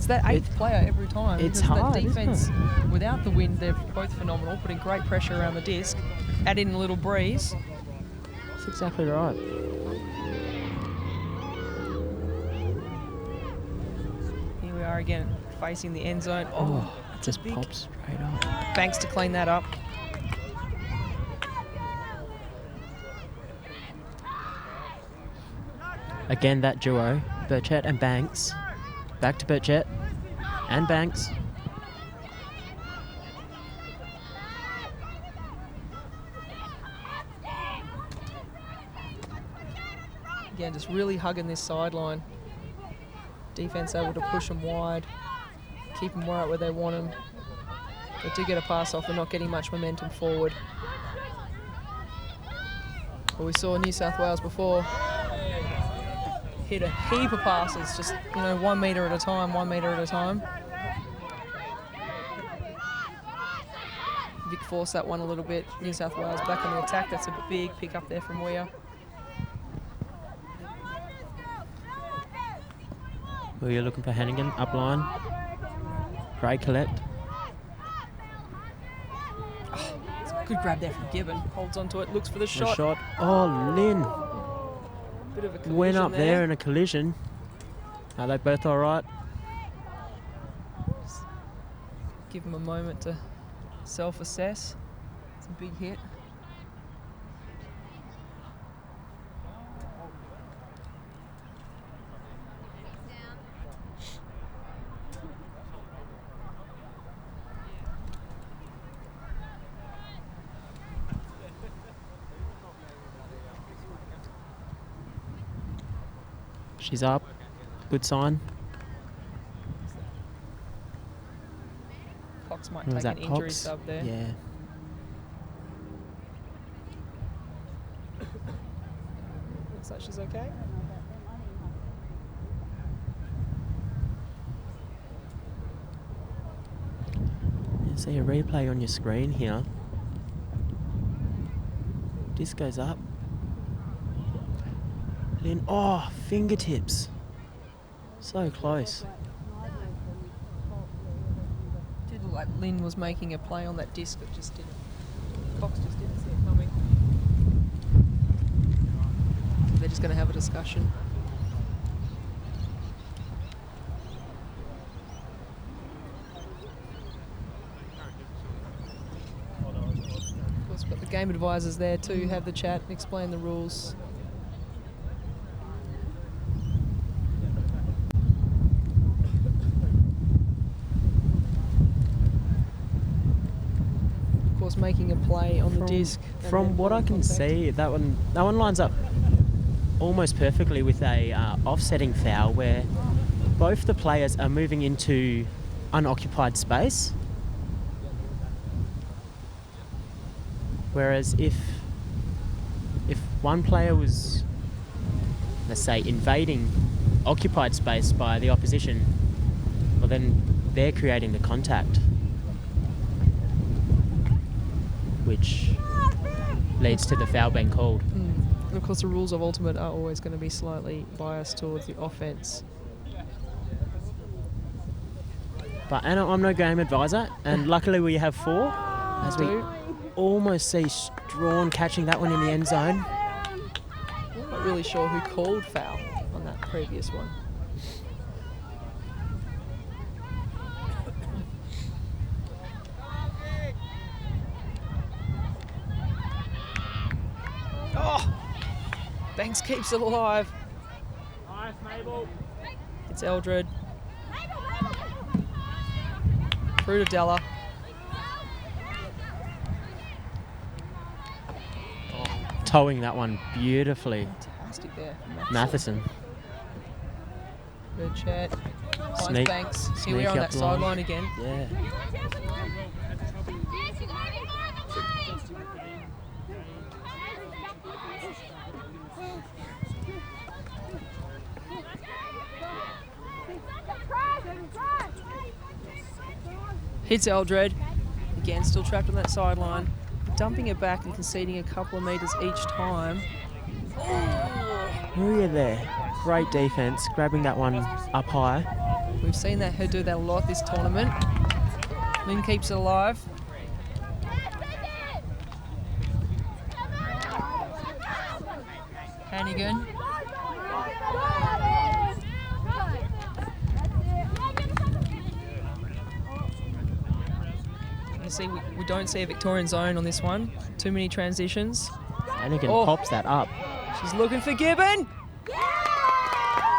that eighth player every time. It's because hard, that defense, isn't it? without the wind, they're both phenomenal, putting great pressure around the disc. Add in a little breeze. That's exactly right. Here we are again, facing the end zone. Oh, just pops straight up. Banks to clean that up. Again, that duo, Burchett and Banks. Back to Burchett and Banks. Again, just really hugging this sideline. Defense able to push them wide, keep them right where they want them. They do get a pass off, they're not getting much momentum forward. But we saw New South Wales before hit a heap of passes, just 1 metre at a time, 1 metre at a time. Vic forced that one a little bit. New South Wales back on the attack. That's a big pick up there from Weir. Well, you're looking for Hannigan up line. Great collect. Good grab there from Gibbon. Holds onto it, looks for the shot. Oh, Lynn. Bit of a collision went up there in a collision. Are they both all right? Just give them a moment to self-assess. It's a big hit. She's up. Good sign. Cox might take an injury sub there. Yeah. Looks like she's okay. You see a replay on your screen here. Disc goes up. Lynn, fingertips. So close. Did look like Lynn was making a play on that disc that just didn't. Cox just didn't see it coming. They're just going to have a discussion. Of course, we've got the game advisors there too, have the chat and explain the rules. Making a play on the disc. From what I can see, that one lines up almost perfectly with a offsetting foul where both the players are moving into unoccupied space. Whereas if one player was, let's say, invading occupied space by the opposition, well then they're creating the contact, which leads to the foul being called. And of course the rules of Ultimate are always going to be slightly biased towards the offence. But I'm no game advisor, and luckily we have 4, as we almost see Strawn catching that one in the end zone. I'm not really sure who called foul on that previous one. Banks keeps it alive. Nice, Mabel. It's Eldred. Through to Della. Towing that one beautifully. Fantastic there. Matheson. Good chat. Sneak, Banks. Here sneak we are on up that the line. sideline again. Yeah. Hits Eldred. Again, still trapped on that sideline. Dumping it back and conceding a couple of metres each time. Maria there. Great defence, grabbing that one up high. We've seen her do that a lot this tournament. Lynn keeps it alive. Hannigan. You see, we don't see a Victorian zone on this one. Too many transitions. Hannigan Oh. pops that up. She's looking for Gibbon.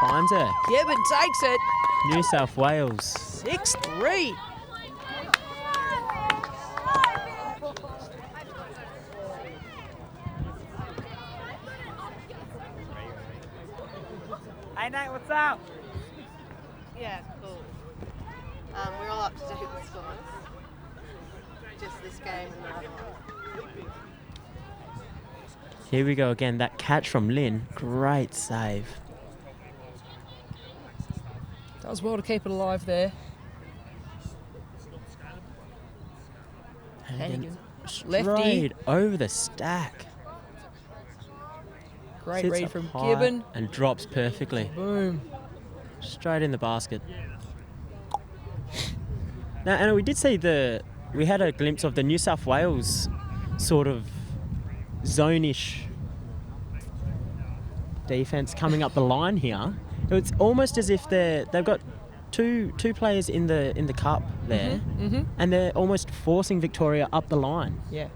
Finds her. Gibbon takes it. New South Wales. 6-3. Hey Nate, what's up? Yeah, cool. We're all up to date with scores. Just this game and the other one. Here we go again. That catch from Lynn. Great save. Does well to keep it alive there. Hannigan. Lefty. Straight over the stack. Great Sits read up from high Gibbon. and drops perfectly. Boom. Straight in the basket. Now, Anna, we did see we had a glimpse of the New South Wales sort of zone-ish defence coming up the line here. It's almost as if they've got two players in the cup there, and they're almost forcing Victoria up the line. Yeah.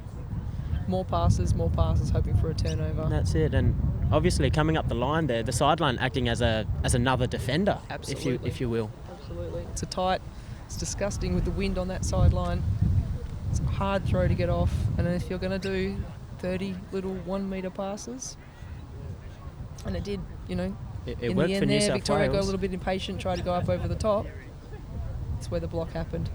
More passes, hoping for a turnover. That's it. And obviously coming up the line there, the sideline acting as another defender, Absolutely. if you will. Absolutely. It's disgusting with the wind on that sideline. It's a hard throw to get off. And if you're going to do 30 little 1 metre passes, and it did, It in worked the for end New there, South Victoria got a Wales. little bit impatient, tried to go up over the top. That's where the block happened.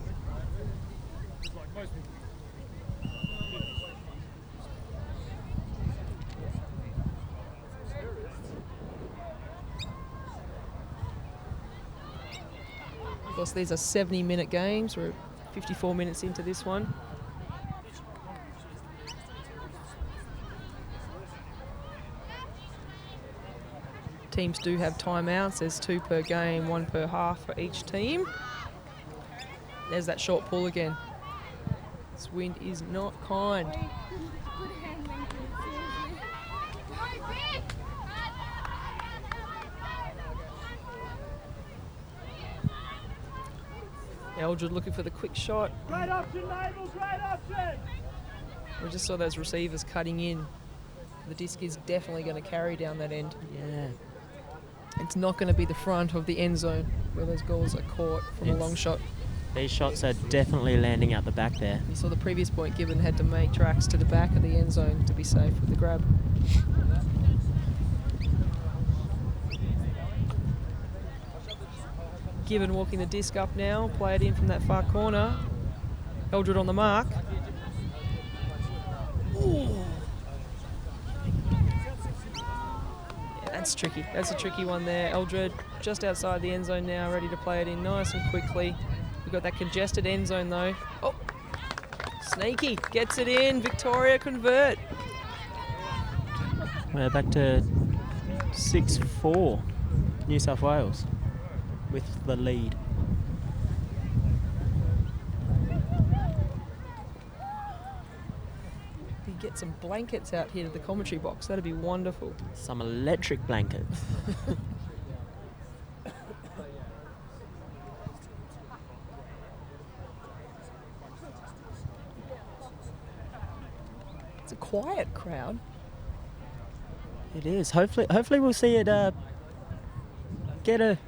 Of course, these are 70-minute games. We're 54 minutes into this one. Teams do have timeouts. There's 2 per game, 1 per half for each team. There's that short pull again. This wind is not kind. Eldred looking for the quick shot. Great option, Mabel, great option! We just saw those receivers cutting in. The disc is definitely going to carry down that end. Yeah. It's not going to be the front of the end zone where those goals are caught from a long shot. These shots are definitely landing out the back there. You saw the previous point, Gibbon had to make tracks to the back of the end zone to be safe with the grab. Gibbon walking the disc up now, play it in from that far corner. Eldred on the mark. Ooh. Yeah, that's tricky. That's a tricky one there. Eldred just outside the end zone now, ready to play it in nice and quickly. We've got that congested end zone though. Oh, sneaky, gets it in. Victoria convert. We're back to 6-4 New South Wales with the lead. We get some blankets out here to the commentary box. That'd be wonderful. Some electric blankets. It's a quiet crowd. It is. Hopefully we'll see it get a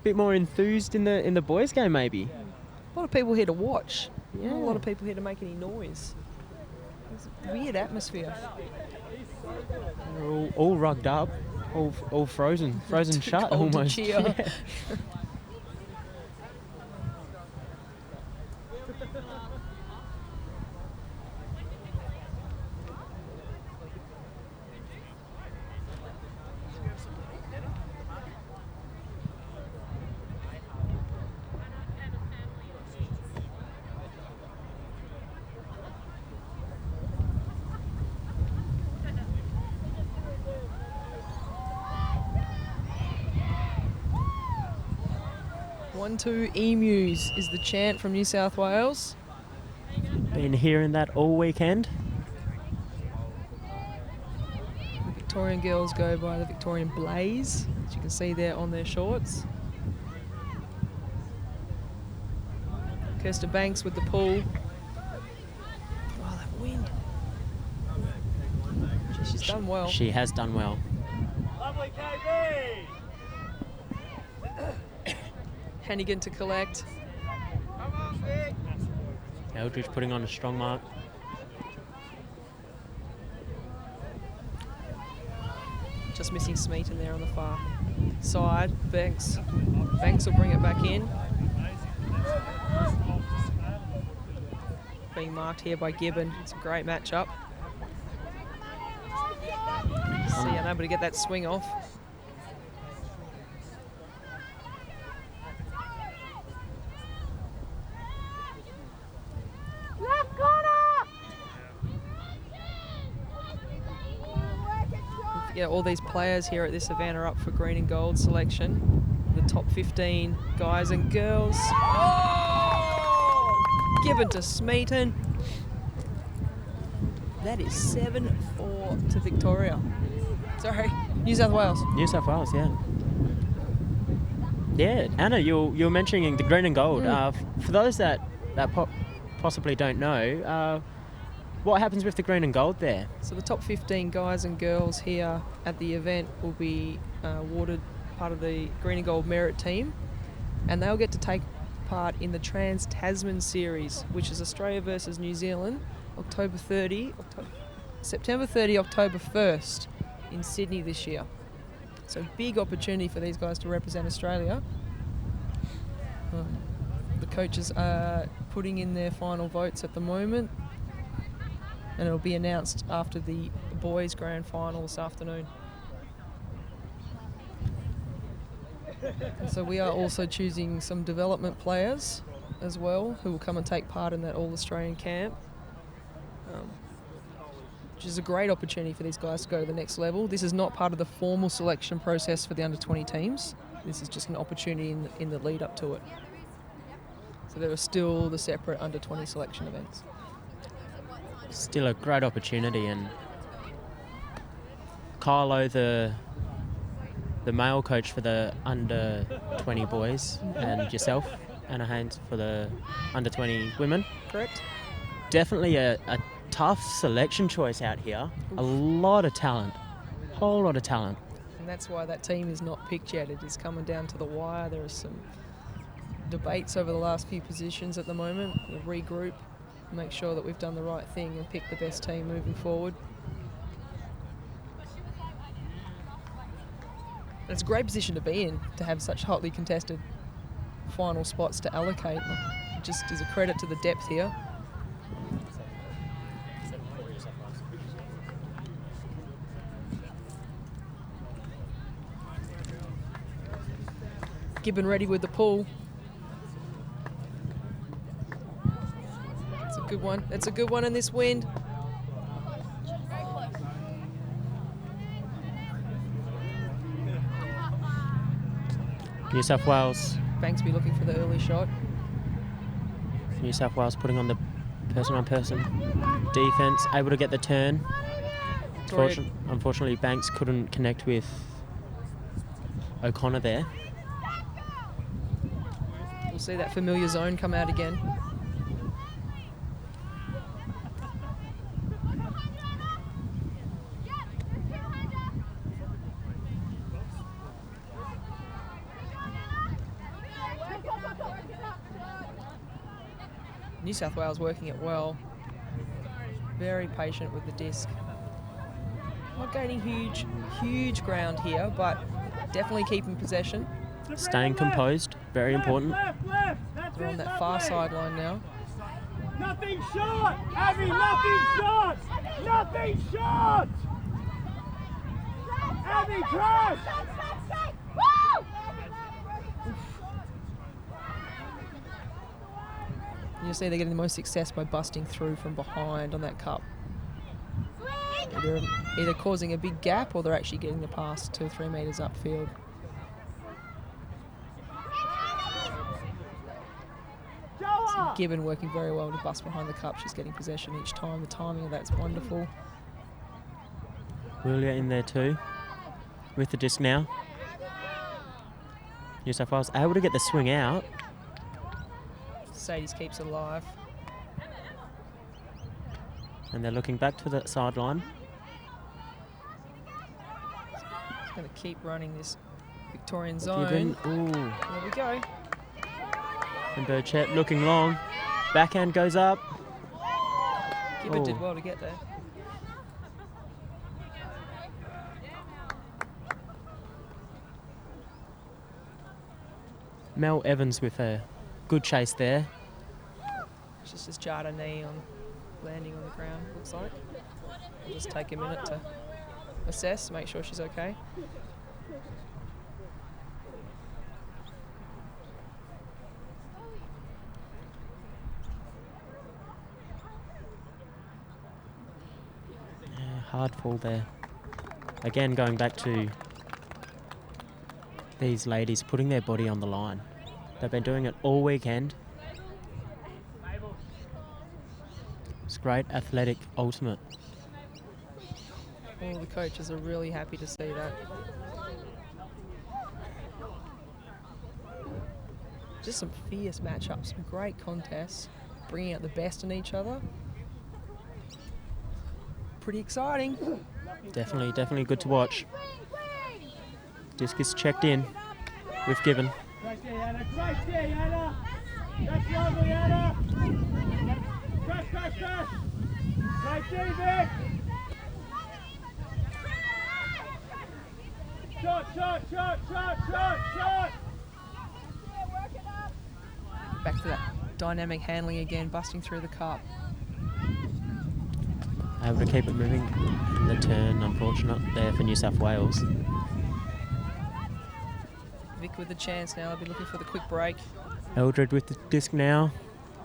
bit more enthused in the boys' game maybe. A lot of people here to watch. Yeah. Not a lot of people here to make any noise. It's a weird atmosphere. They're all rugged up, all frozen shut Cold to almost. cheer. Yeah. 1-2 Emus is the chant from New South Wales. Been hearing that all weekend. The Victorian girls go by the Victorian Blaze, as you can see there on their shorts. Kirsten Banks with the pull. Oh, that wind. She's done well. She has done well. Lovely KB! Hannigan to collect. Come on, Vic! Eldridge putting on a strong mark. Just missing Smeaton there on the far side. Banks will bring it back in. Being marked here by Gibbon. It's a great matchup. See, unable to get that swing off. Left corner! Yeah, all these players here at this event are up for green and gold selection. The top 15 guys and girls. Oh! Given to Smeaton. That is 7-4 to Victoria. Sorry, New South Wales. New South Wales, yeah. Yeah, Anna, you were mentioning the green and gold. For those that possibly don't know, what happens with the green and gold there? So the top 15 guys and girls here at the event will be awarded part of the green and gold merit team, and they'll get to take part in the Trans-Tasman series, which is Australia versus New Zealand, September 30, October 1st in Sydney this year. So big opportunity for these guys to represent Australia. The coaches are putting in their final votes at the moment, and it'll be announced after the boys' grand final this afternoon. And so we are also choosing some development players as well who will come and take part in that All-Australian camp, which is a great opportunity for these guys to go to the next level. This is not part of the formal selection process for the under-20 teams. This is just an opportunity in the lead up to it. So there are still the separate under-20 selection events. Still a great opportunity, and Carlo, the male coach for the under 20 boys, and yourself, Anna Haynes, for the under 20 women. Correct. Definitely a tough selection choice out here. A lot of talent, whole lot of talent. And that's why that team is not picked yet. It is coming down to the wire. There are some debates over the last few positions at the moment. We'll regroup, make sure that we've done the right thing and pick the best team moving forward. And it's a great position to be in, to have such hotly contested final spots to allocate. It just is a credit to the depth here. Gibbon ready with the pull. It's a good one. It's a good one in this wind. New South Wales. Banksby looking for the early shot. New South Wales putting on the person-on-person defence, able to get the turn. Unfortunately, Banks couldn't connect with O'Connor there. We'll see that familiar zone come out again. New South Wales working it well. Very patient with the disc. Not gaining huge ground here, but definitely keeping possession. Staying composed, very important. They're on that far sideline now. Nothing short! Abby, nothing short! Nothing short! Abby, crash! You'll see they're getting the most success by busting through from behind on that cup. They're either causing a big gap or they're actually getting the pass 2 or 3 metres upfield. Gibbon working very well to bust behind the cup. She's getting possession each time. The timing of that's wonderful. Willia in there too, with the disc now. New South Wales able to get the swing out. Sadie's keeps it alive. And they're looking back to the sideline. It's going to keep running this Victorian zone. Gibbon, ooh. There we go. And Burchett looking long. Backhand goes up. Gibbon did Oh. well to get there. Mel Evans with a good chase there. She's just jarred her knee on landing on the ground, looks like. We'll just take a minute to assess, make sure she's okay. Yeah, hard fall there. Again, going back to these ladies putting their body on the line. They've been doing it all weekend. It's great athletic ultimate. All the coaches are really happy to see that. Just some fierce matchups, some great contests, bringing out the best in each other. Pretty exciting. Definitely good to watch. Disc is checked in with Gibbon. Great there, Anna. Great there, Anna. That's lovely, Anna. Crash. Great there, Vic. Shot. Back to that dynamic handling again, busting through the cup. Able to keep it moving. The turn, unfortunate there for New South Wales. Vic with the chance now, they'll be looking for the quick break. Eldred with the disc now,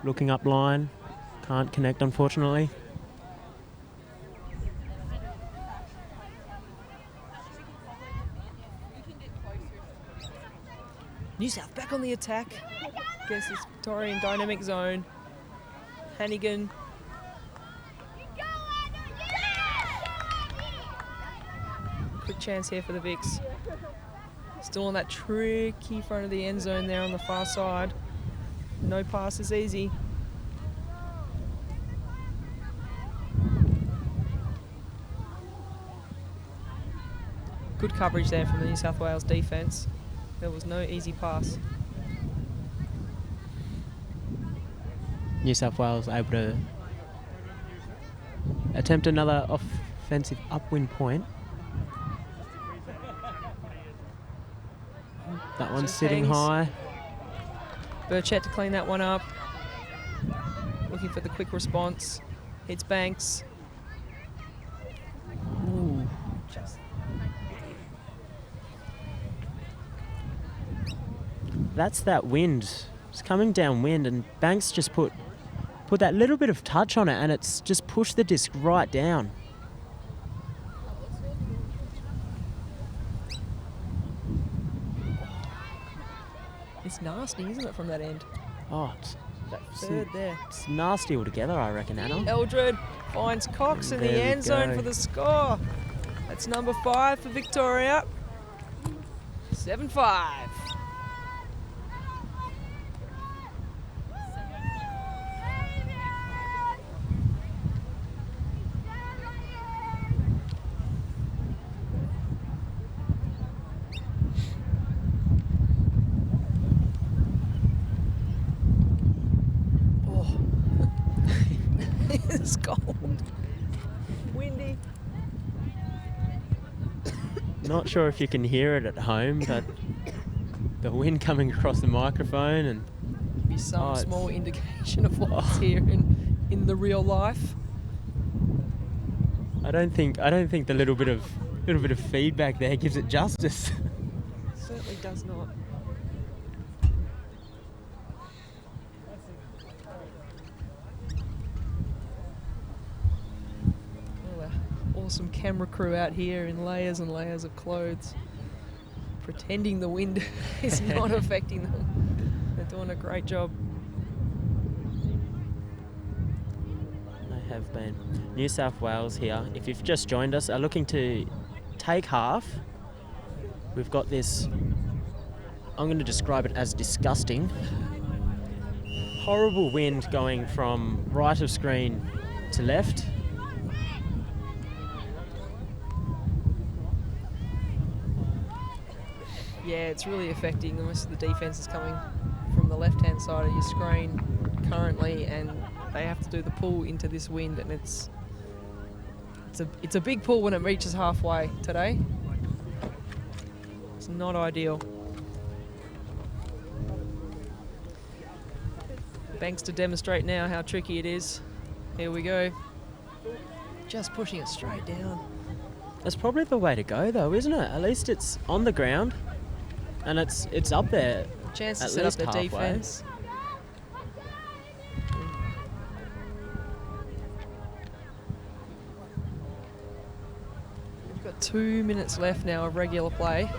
looking up line. Can't connect, unfortunately. New South back on the attack against this Victorian dynamic zone. Hannigan. Quick chance here for the Vics. Still on that tricky front of the end zone there on the far side. No pass is easy. Good coverage there from the New South Wales defence. There was no easy pass. New South Wales able to attempt another offensive upwind point. That one's Just sitting hangs. high. Burchett to clean that one up. Looking for the quick response. Hits Banks. Ooh. That's that wind. It's coming downwind, and Banks just put that little bit of touch on it, and it's just pushed the disc right down. It's nasty, isn't it, from that end? Oh, Third there. it's nasty altogether, I reckon, Anna. Eldred finds Cox in the There we end zone go. for the score. That's number 5 for Victoria. 7-5. Oh. It's cold. Windy. Not sure if you can hear it at home, but the wind coming across the microphone, and Be some Oh, it's- small indication of what's here in the real life. I don't think the little bit of feedback there gives it justice. Certainly does not. Well, awesome camera crew out here in layers and layers of clothes, pretending the wind is not affecting them. They're doing a great job. have been. New South Wales here, if you've just joined us, are looking to take half. We've got this, I'm going to describe it as disgusting, horrible wind going from right of screen to left. Yeah, it's really affecting. Most of the defence is coming from the left-hand side of your screen currently, and they have to do the pull into this wind, and it's a big pull when it reaches halfway today. It's not ideal. Banks to demonstrate now how tricky it is. Here we go. Just pushing it straight down. That's probably the way to go though, isn't it? At least it's on the ground and it's up there. Chance to at set up least the halfway. defence. We've got 2 minutes left now of regular play.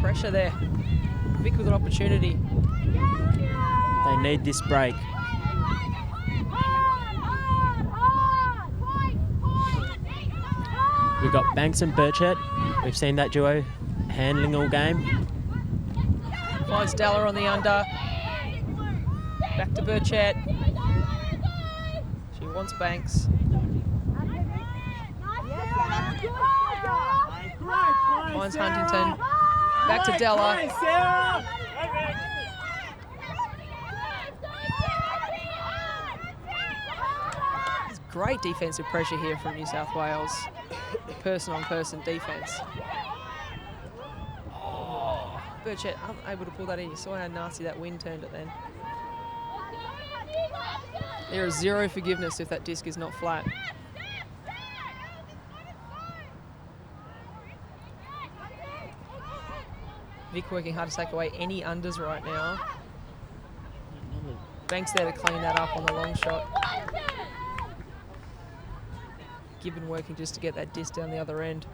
Pressure there. Vic with an opportunity. They need this break. We've got Banks and Burchett. We've seen that duo handling all game. Finds Della on the under. Back to Burchett. She wants Banks. Finds Huntington. Back to Della. There's great defensive pressure here from New South Wales. Person-on-person defence. Oh, Burchett unable to pull that in. You saw how nasty that wind turned it then. There is zero forgiveness if that disc is not flat. Vic working hard to take away any unders right now. Banks there to clean that up on the long shot. Gibbon working just to get that disc down the other end.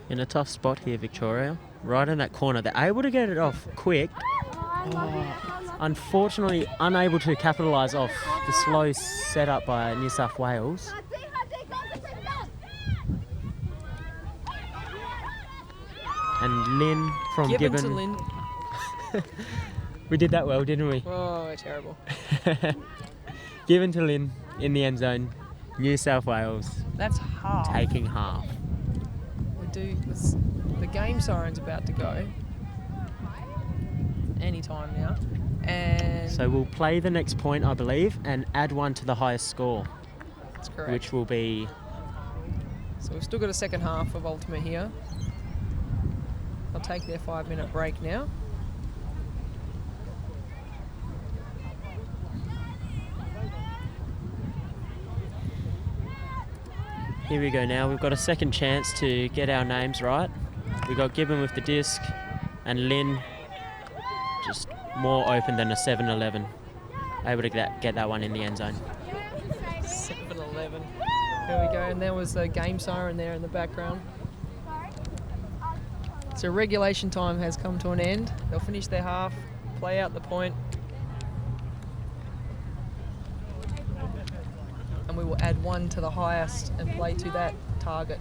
In a tough spot here, Victoria. Right in that corner. They're able to get it off quick. Oh, unfortunately, unable to capitalise off the slow setup by New South Wales. And Lynn from Gibbon Gibbon. to Lynn. We did that well, didn't we? Oh, terrible. Given to Lynn in the end zone. New South Wales That's half. taking half. The game siren's about to go. Any time now. And So we'll play the next point, I believe, and add one to the highest score, that's correct. which will be... So we've still got a second half of Ultimate here. They'll take their 5-minute break now. Here we go now. We've got a second chance to get our names right. We've got Gibbon with the disc and Lynn just more open than a 7-11. Able to get that one in the end zone. 7-11. There we go. And there was the game siren there in the background. So regulation time has come to an end. They'll finish their half, play out the point. And we will add one to the highest and play to that target.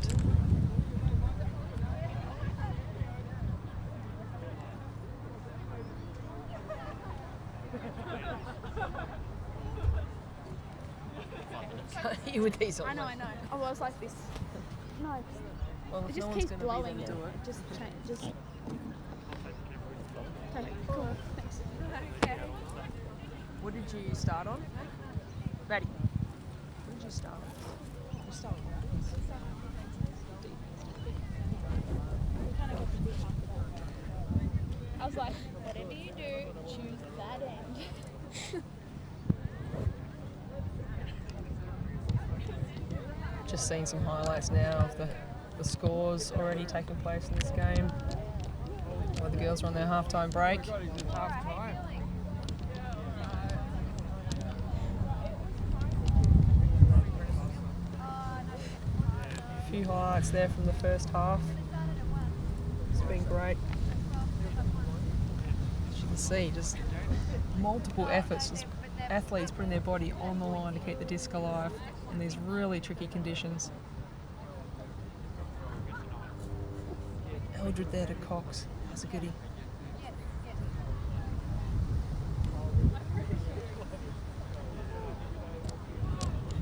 You with these on? I know. Oh, well, it's like this. No, Well, it if just no one's keeps gonna be blowing there it. to do it. Just change. Just. Okay, cool. Thanks. What did you start on? Maddie, what did you start on? You start on I was like, whatever you do, choose that end. Just seeing some highlights now of the scores already taking place in this game. While the girls are on their halftime break. few highlights there from the first half. It's been great. As you can see, just multiple efforts, just athletes putting their body on the line to keep the disc alive in these really tricky conditions. Eldred there to Cox. That's a goodie.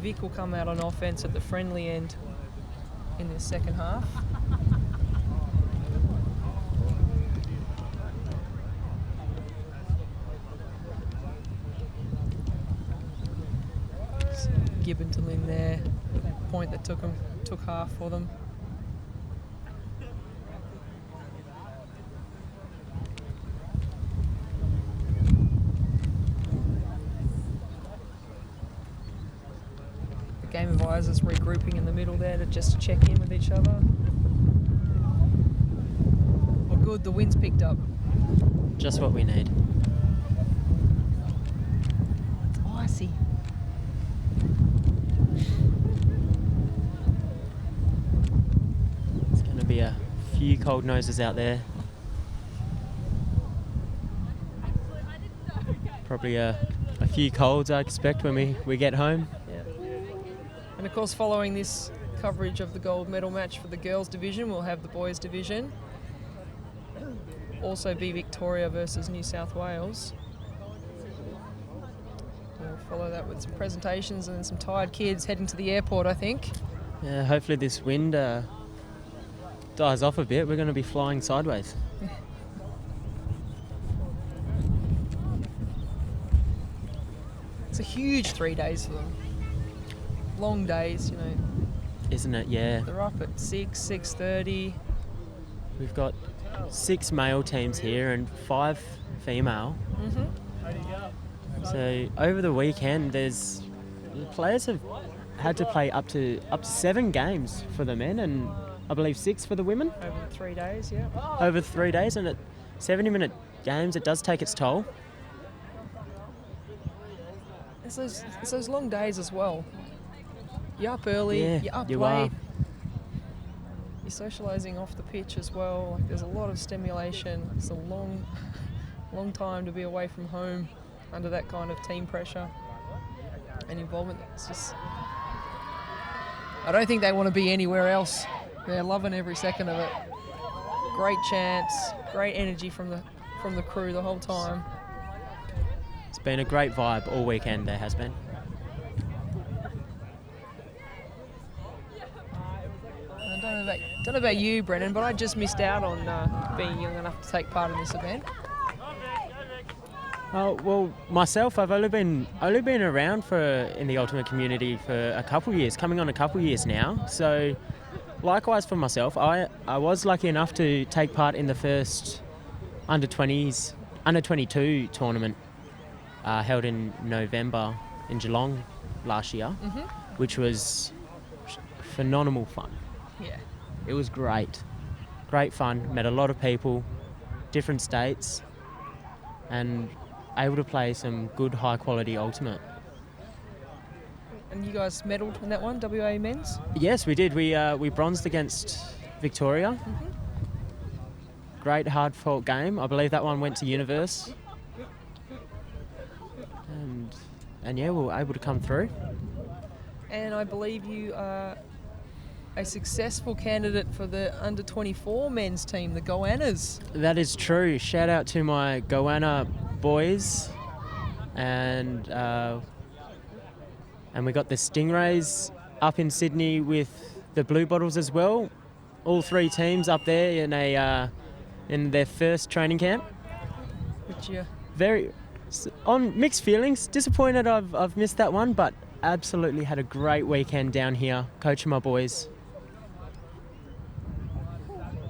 Vic will come out on offense at the friendly end in the second half. Gibbon to Lynn there, point that took half for them. The game advisors regrouping in the middle there to just check in with each other. Oh good, the wind's picked up. Just what we need. It's icy. Be a few cold noses out there. Probably a few colds I expect when we get home. Yeah. And of course, following this coverage of the gold medal match for the girls division, we'll have the boys division. Also be Victoria versus New South Wales. We'll follow that with some presentations and some tired kids heading to the airport, I think. Yeah, hopefully this wind dies off a bit. We're going to be flying sideways. It's a huge 3 days for them. Long days, you know. Isn't it? Yeah. They're up at 6:30. We've got 6 male teams here and 5 female. So over the weekend, the players have had to play up to 7 games for the men and I believe 6 for the women. Over 3 days, yeah. Over 3 days, and at 70-minute games, it does take its toll. It's those long days as well. You're up early, Yeah, you're up you late. are. You're socialising off the pitch as well. Like there's a lot of stimulation. It's a long time to be away from home under that kind of team pressure and involvement. It's just, I don't think they want to be anywhere else. They're loving every second of it. Great chance, great energy from the crew the whole time. It's been a great vibe all weekend, there has been. I don't know about you, Brennan, but I just missed out on being young enough to take part in this event. Well, myself, I've only been around in the ultimate community for a couple of years, coming on a couple of years now. So, likewise for myself, I was lucky enough to take part in the first under 22 tournament held in November in Geelong last year, which was phenomenal fun. Yeah. It was great fun. Met a lot of people, different states, and able to play some good high quality ultimate. And you guys medalled in that one, WA men's? Yes, we did. We bronzed against Victoria. Great hard fought game. I believe that one went to Universe. And yeah, we were able to come through. And I believe you are a successful candidate for the under 24 men's team, the Goannas. That is true. Shout out to my Goanna boys, and we got the Stingrays up in Sydney with the Blue Bottles as well. All 3 teams up there in their first training camp. Which you On mixed feelings. Disappointed I've missed that one, but absolutely had a great weekend down here coaching my boys.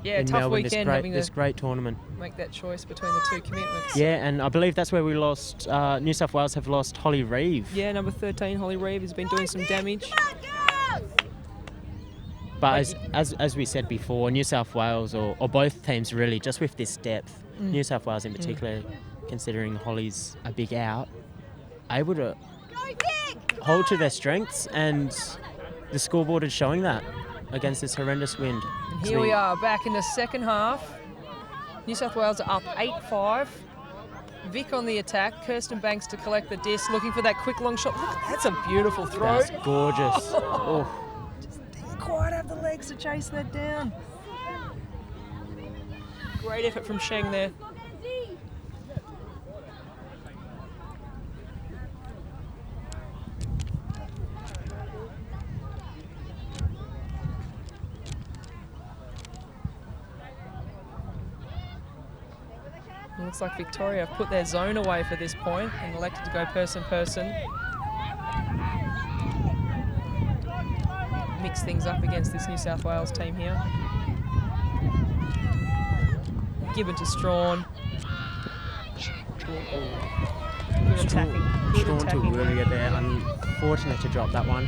Yeah, in tough Melbourne, weekend having this to great tournament. make that choice between the 2 commitments. Yeah, and I believe that's where we lost. New South Wales have lost Holly Reeve. Yeah, number 13, Holly Reeve, has been doing some damage. But as we said before, New South Wales or both teams really, just with this depth, New South Wales in particular, considering Holly's a big out, able to hold to their strengths, and the scoreboard is showing that. against this horrendous wind. And here we are back in the second half. New South Wales are up 8-5. Vic on the attack. Kirsten Banks to collect the disc, looking for that quick long shot. Look, that's a beautiful throw. That's gorgeous. Oh. Just didn't quite have the legs to chase that down. Great effort from Sheng there. It looks like Victoria have put their zone away for this point and elected to go person-person. Mix things up against this New South Wales team here. Given to Strawn. Good attacking. Strawn to really get there. Unfortunate to drop that one.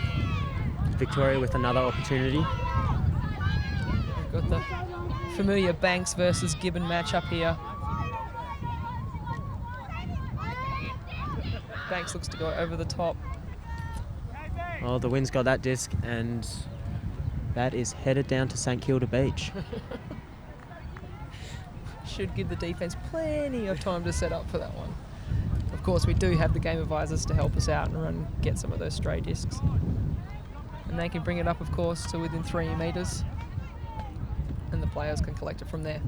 Victoria with another opportunity. We've got the familiar Banks versus Gibbon matchup here. Banks looks to go over the top. Oh, the wind's got that disc, and that is headed down to St Kilda Beach. Should give the defence plenty of time to set up for that one. Of course, we do have the game advisors to help us out and get some of those stray discs. And they can bring it up, of course, to within 3 metres. And the players can collect it from there.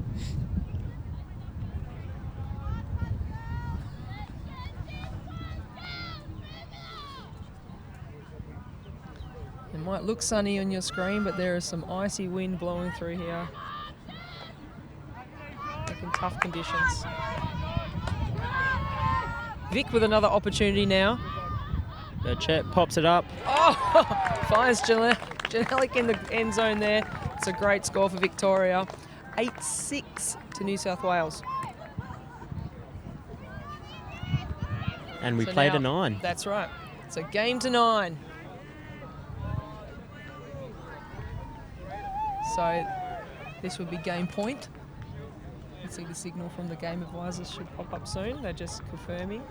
It might look sunny on your screen, but there is some icy wind blowing through here. Making tough conditions. Vic with another opportunity now. Chet pops it up. Oh, finds Janelic in the end zone there. It's a great score for Victoria. 8-6 to New South Wales. And we So played now- a 9. That's right. It's a game to 9. So this would be game point. You can see the signal from the game advisors should pop up soon. They're just confirming.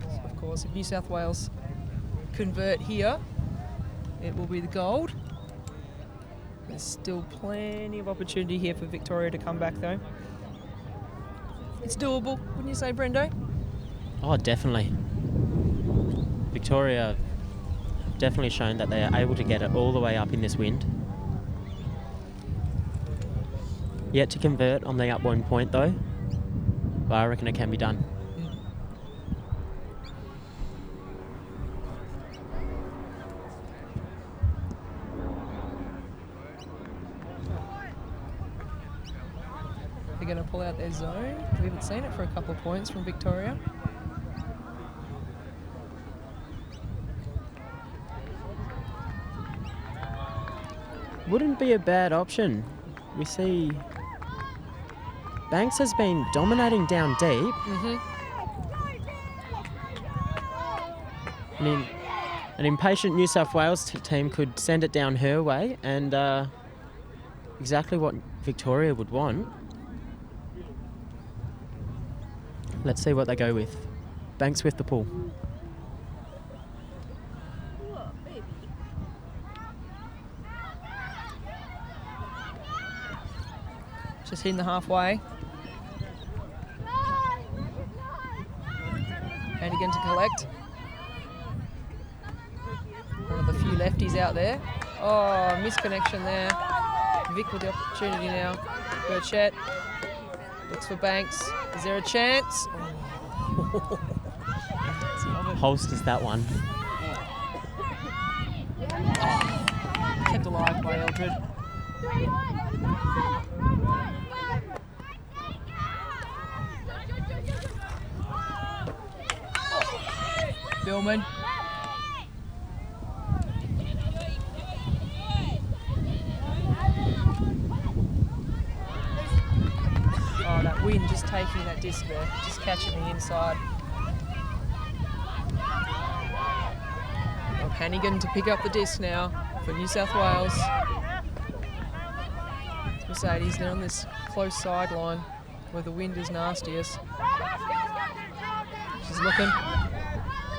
So of course, if New South Wales convert here, it will be the gold. There's still plenty of opportunity here for Victoria to come back though. It's doable, wouldn't you say, Brendo? Oh, definitely. Victoria have definitely shown that they are able to get it all the way up in this wind. Yet to convert on the up 1 point though, but I reckon it can be done. They're going to pull out their zone. We haven't seen it for a couple of points from Victoria. Wouldn't be a bad option. We see Banks has been dominating down deep. I mean, an impatient New South Wales team could send it down her way, and exactly what Victoria would want. Let's see what they go with. Banks with the pull. Just hitting the halfway. And again to collect. One of the few lefties out there. Oh, misconnection there. Vic with the opportunity now. Burchett looks for Banks. Is there a chance? Holsters that one. Kept alive by Eldred. Billman. Oh, that wind just taking that disc there, just catching the inside. Well, Hannigan to pick up the disc now for New South Wales. It's Mercedes down on this close sideline where the wind is nastiest. She's looking.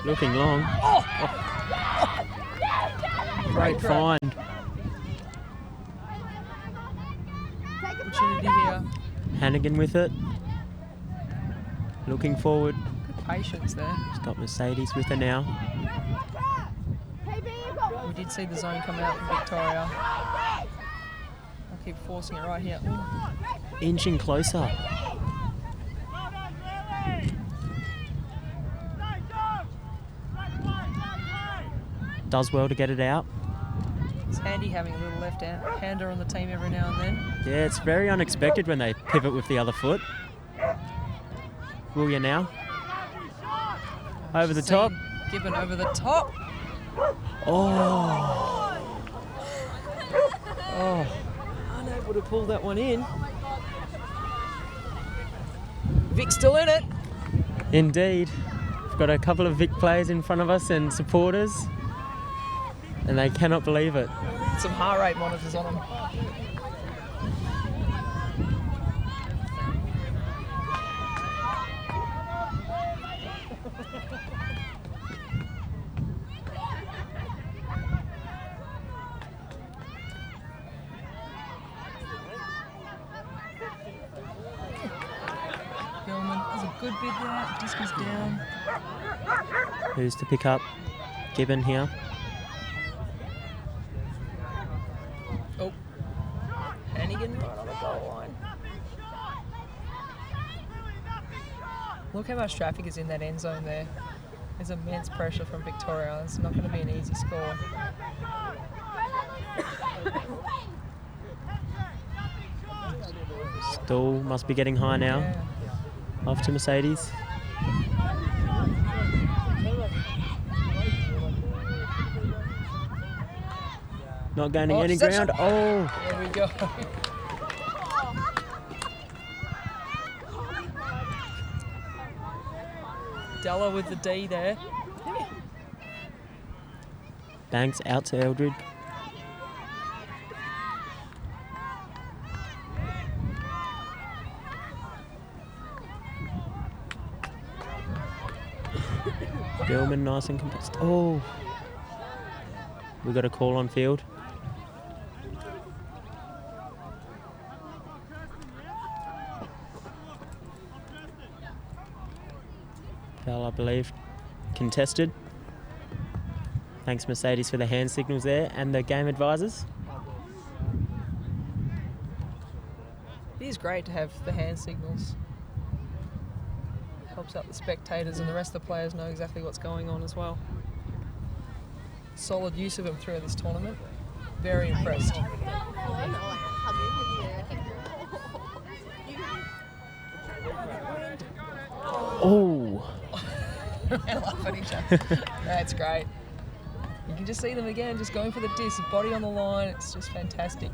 Looking long. Great grab. find. Opportunity here. Hannigan with it. Looking forward. Good patience there. It's got Mercedes with her now. We did see the zone come out from Victoria. I'll keep forcing it right here. Ooh. Inching closer. Does well to get it out. It's handy having a little left-hander on the team every now and then. Yeah, it's very unexpected when they pivot with the other foot. Will you now? Over the top. Given over the top. Oh. Oh. Unable to pull that one in. Vic's still in it. Indeed. We've got a couple of Vic players in front of us and supporters, and they cannot believe it. Some heart rate monitors on them. There's a good bid there. Disc is down. Who's to pick up? Gibbon here. Oh. Hannigan right on the goal line. Look how much traffic is in that end zone there. There's immense pressure from Victoria. It's not going to be an easy score. Stool must be getting high now. Yeah. Off to Mercedes. Not gaining any reception. ground. Oh, There we go. Della with the D there. Banks out to Eldred. Billman nice and compressed. Oh, we got a call on field. Foul, I believe, contested. Thanks Mercedes for the hand signals there and the game advisors. It is great to have the hand signals. Helps out the spectators and the rest of the players know exactly what's going on as well. Solid use of them throughout this tournament. Very impressed. Oh, I laugh at each other. That's great. You can just see them again, just going for the disc, body on the line. It's just fantastic.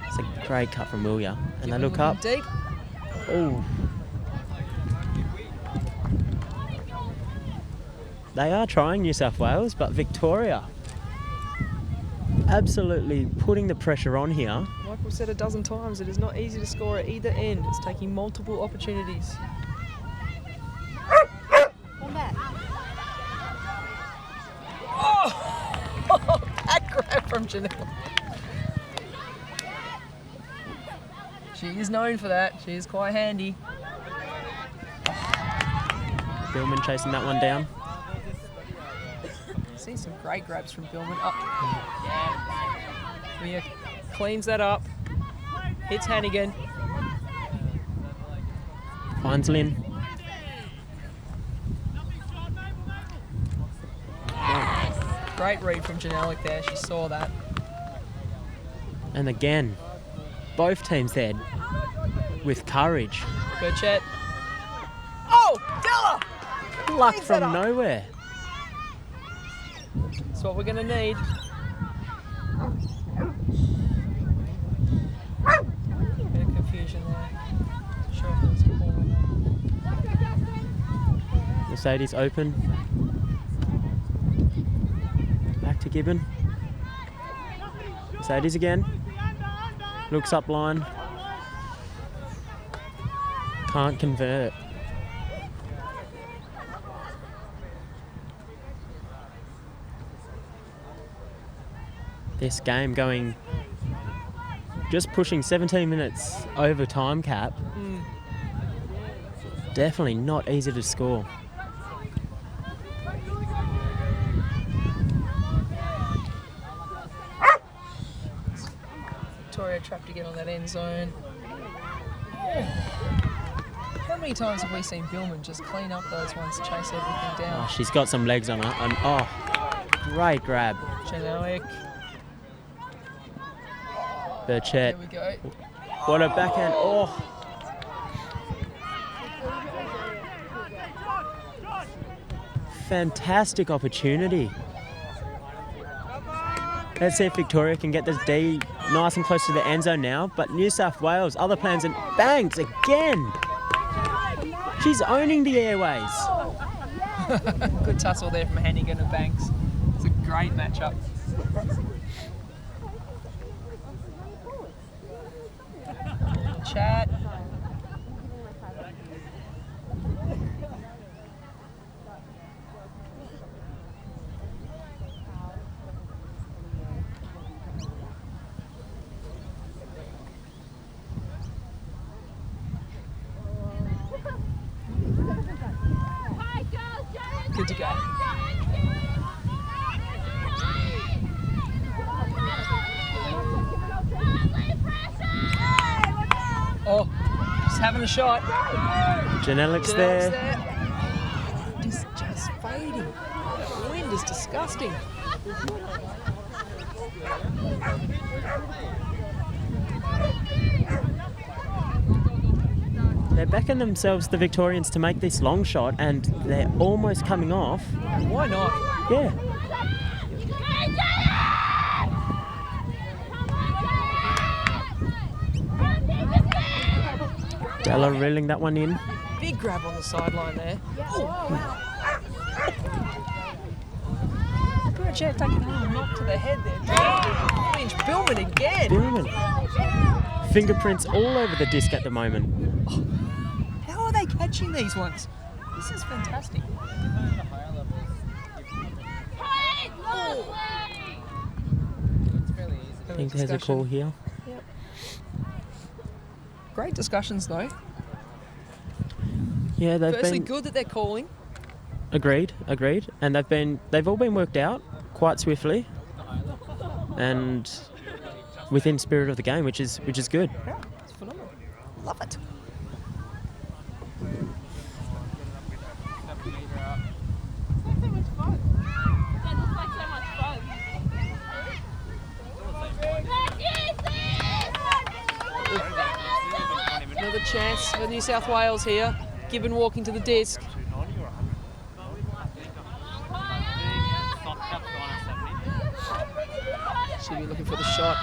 it's a great cut from Willia. And they Given look up. deep. Oh. They are trying New South Wales, but Victoria absolutely putting the pressure on here. Like we've said a dozen times, it is not easy to score at either end. It's taking multiple opportunities. Come back. Oh! That grab from Janelle. She is known for that. She is quite handy. Billman chasing that one down. See some great grabs from Billman. Mia cleans that up. Hits Hannigan. Finds Lynn. Great read from Janelic there. She saw that. And again, both teams there with courage. Good chat. Oh, Della! Luck Cleans from that up. nowhere. That's what we're going to need. Bit of confusion there. Not sure if it was a call or not. Mercedes open. Back to Gibbon. Mercedes again. Looks up line. Can't convert. This game going just pushing 17 minutes over time cap. Definitely not easy to score. Victoria trapped to get on that end zone. How many times have we seen Billman just clean up those ones, chase everything down? Oh, she's got some legs on her. And, oh, great grab. Janelic. Burchett. There we go. What a backhand. Oh. Fantastic opportunity. Let's see if Victoria can get this D nice and close to the end zone now. But New South Wales, other plans, and bangs again. She's owning the airways. Good tussle there from Hannigan and Banks. It's a great matchup. Chat. Good to go. Oh, just having a shot. Janelic's there. Just fading. That wind is disgusting. They're backing themselves, the Victorians, to make this long shot, and they're almost coming off. Why not? Yeah. Della reeling that one in. Big grab on the sideline there. Burchett taking a little knock to the head there. Lynch Billman again. Billman. Fingerprints all over the disc at the moment. How are they catching these ones? This is fantastic. I think there's a call here. Yep. Great discussions though. Yeah, Firstly, good that they're calling. Agreed. And they've all been worked out quite swiftly. And within spirit of the game, which is good. Yeah, it's phenomenal. Love it. Another chance for New South Wales here. Gibbon walking to the disc. Should be looking for the shot.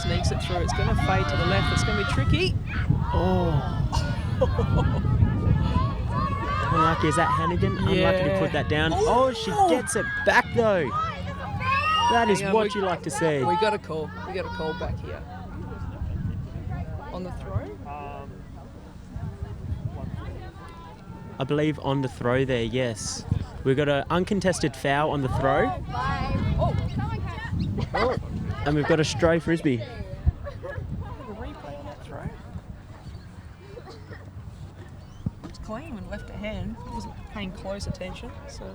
Sneaks it through. It's going to fade to the left. It's going to be tricky. Oh. Unlucky, is that Hannigan? Yeah. Unlucky to put that down. Oh, she gets it back though. That is what you like to see. We got a call. We got a call back here. On the throw? I believe on the throw there, yes. We've got an uncontested foul on the throw. Oh. And we've got a stray frisbee. A replay on that throw. It's clean when left to hand. Wasn't paying close attention. So.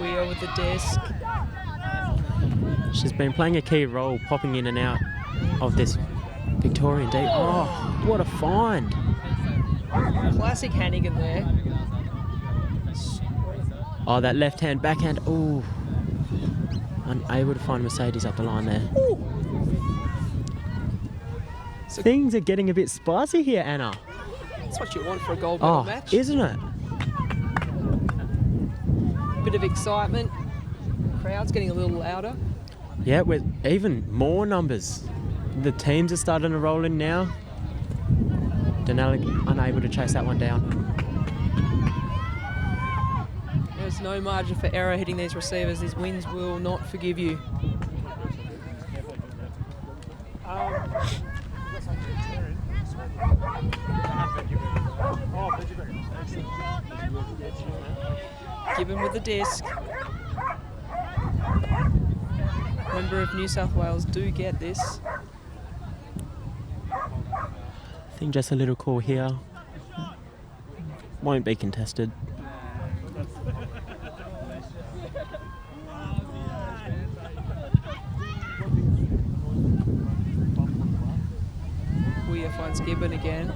Wheel with the disc. She's been playing a key role, popping in and out of this Victorian D. Oh, what a find. Classic Hannigan there. Oh, that left hand, backhand. Ooh. Unable to find Mercedes up the line there. So Things are getting a bit spicy here, Anna. that's what you want for a gold medal match. Isn't it? Bit of excitement. Crowd's getting a little louder. Yeah, with even more numbers. The teams are starting to roll in now. Denali unable to chase that one down. There's no margin for error hitting these receivers. These winds will not forgive you. Gibbon with the disc. Member of New South Wales do get this. I think just a little call here. Won't be contested. Weir finds Gibbon again.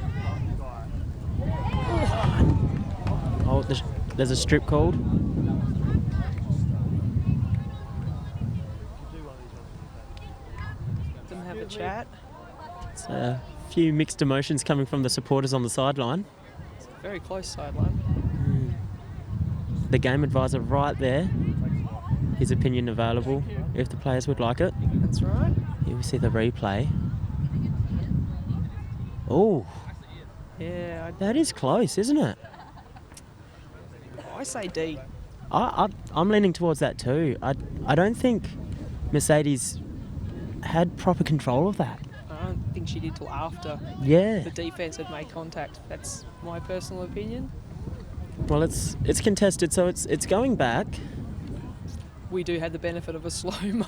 Oh, there's a strip called. Them have a chat. It's a few mixed emotions coming from the supporters on the sideline. It's a very close sideline. The game advisor right there. His opinion available if the players would like it. That's right. Here we see the replay. Oh, Yeah, that is close, isn't it? I say D. I'm leaning towards that too. I don't think Mercedes had proper control of that. I don't think she did till after Yeah. the defence had made contact. That's my personal opinion. Well, it's contested, so it's going back. We do have the benefit of a slow-mo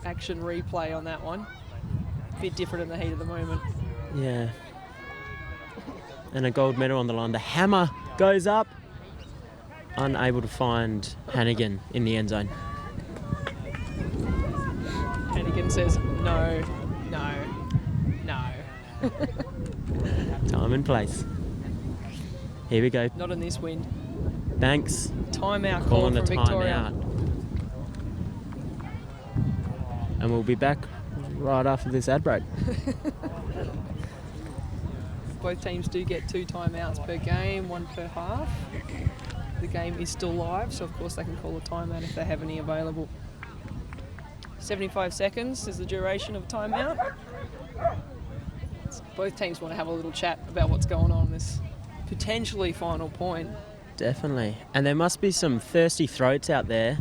action replay on that one. A bit different in the heat of the moment. Yeah. And a gold medal on the line. The hammer goes up. Unable to find Hannigan in the end zone. Hannigan says, no. Time and place. Here we go. Not in this wind. Banks Timeout call calling from the Victoria. timeout. And we'll be back right after this ad break. Both teams do get 2 timeouts per game, 1 per half. The game is still live, so of course they can call a timeout if they have any available. 75 seconds is the duration of a timeout. Both teams want to have a little chat about what's going on in this potentially final point. Definitely. And there must be some thirsty throats out there.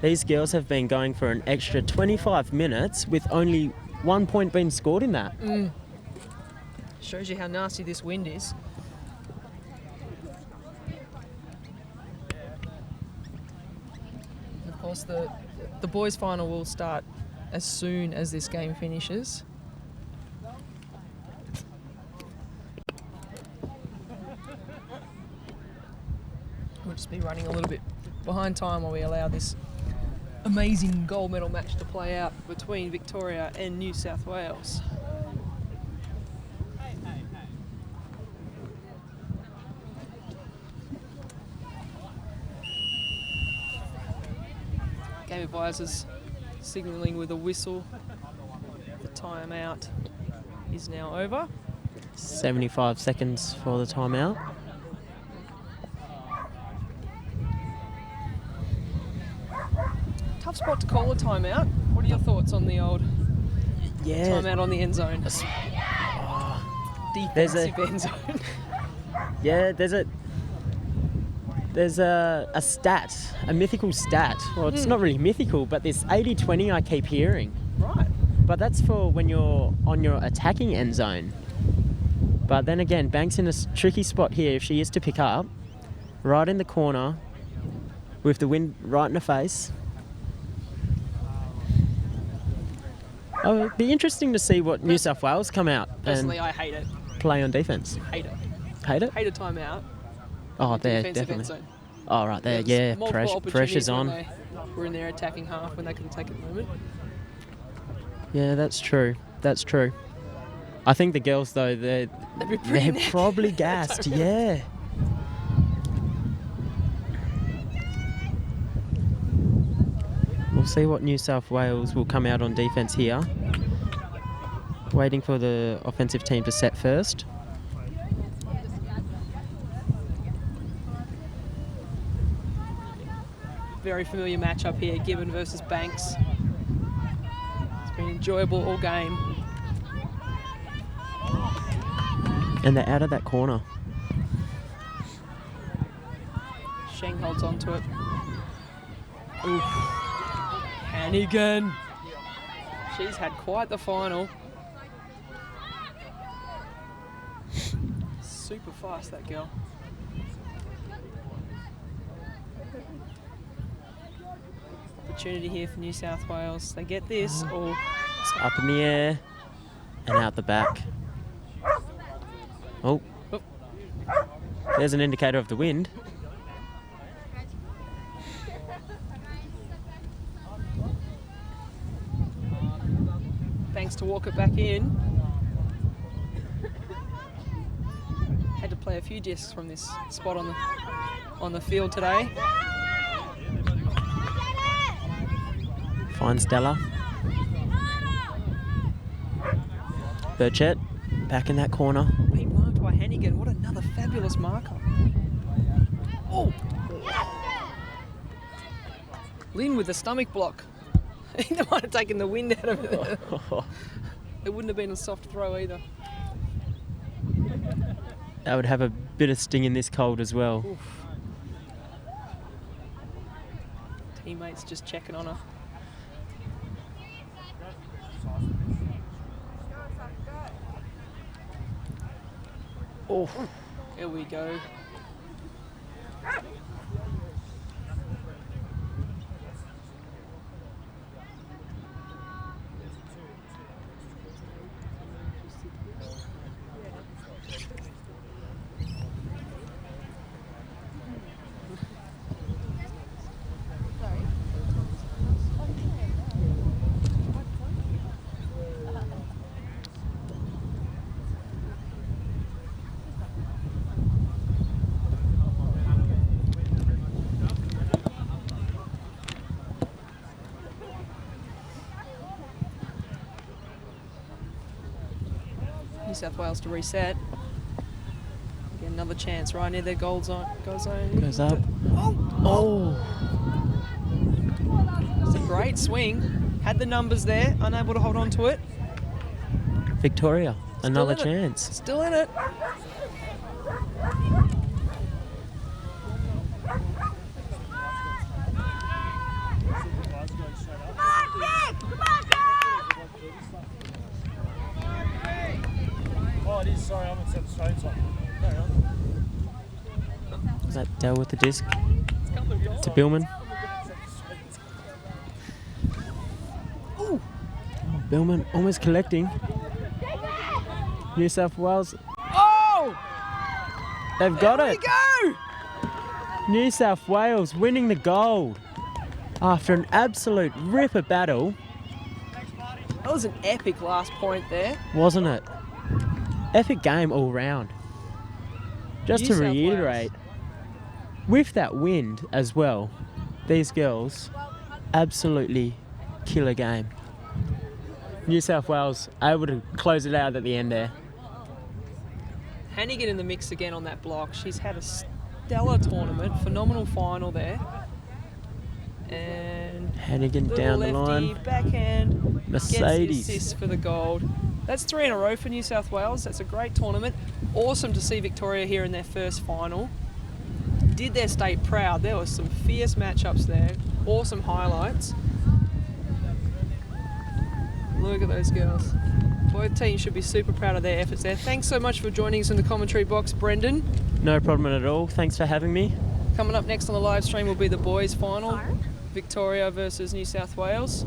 These girls have been going for an extra 25 minutes with only 1 point being scored in that. Shows you how nasty this wind is. And of course, the boys' final will start as soon as this game finishes. We'll just be running a little bit behind time while we allow this amazing gold medal match to play out between Victoria and New South Wales. Game advisors signalling with a whistle. The timeout is now over. 75 seconds for the timeout. Tough spot to call a timeout. What are your thoughts on the old timeout on the end zone? Defensive end zone. Yeah, there's a stat, a mythical stat. Well, it's not really mythical, but this 80-20 I keep hearing. Right. But that's for when you're on your attacking end zone. But then again, Banks in a tricky spot here if she is to pick up. Right in the corner, with the wind right in her face. Oh, it'd be interesting to see what New South Wales come out Personally, and I hate it. play on defence. Hate it. Hate it? Hate a timeout. Oh, there, Defensive end definitely. zone. Oh, right there, There's yeah. multiple opportunities Pressure's when on. they were in their attacking half when they couldn't take a moment. Yeah, that's true. That's true. I think the girls, though, they're probably gassed. Yeah. We'll see what New South Wales will come out on defence here. Waiting for the offensive team to set first. Very familiar matchup here, Gibbon versus Banks. It's been enjoyable all game. And they're out of that corner. Cheng holds on to it. Oof. Hannigan. She's had quite the final. Super fast, that girl. Opportunity here for New South Wales. They get this. Oh, It's up in the air and out the back. Oh. Oh. There's an indicator of the wind. Thanks to walk it back in. Had to play a few discs from this spot on the field today. Fine Stella. Burchett back in that corner. Being marked by Hannigan. What another fabulous marker. Oh! Lynn with the stomach block. He might have taken the wind out of it. It wouldn't have been a soft throw either. That would have a bit of sting in this cold as well. Oof. Teammates just checking on her. Oh, here we go. New South Wales to reset. Get another chance right near their goal zone. Goes up. Oh! It's a great swing. Had the numbers there, unable to hold on to it. Victoria, another in it. chance. Still in it. Oh, it is. Sorry, I'm at 7 Australian side. Carry on. Is that Dell with the disc? To Billman. Ooh. Oh, Billman almost collecting. New South Wales, Oh! they've got There it. we go! New South Wales winning the gold after an absolute ripper battle, That was an epic last point there. wasn't it? Epic game all round. Just New to South reiterate, with that wind as well, these girls absolutely killer game. New South Wales able to close it out at the end there. Hannigan in the mix again on that block. She's had a stellar tournament, phenomenal final there. And Hannigan little down the lefty, line. backhand, gets the Mercedes. assist for the gold. That's 3 in a row for New South Wales. That's a great tournament. Awesome to see Victoria here in their first final. Did their state proud. There were some fierce matchups there. Awesome highlights. Look at those girls. Both teams should be super proud of their efforts there. Thanks so much for joining us in the commentary box, Brendan. No problem at all. Thanks for having me. Coming up next on the live stream will be the boys' final, Victoria versus New South Wales.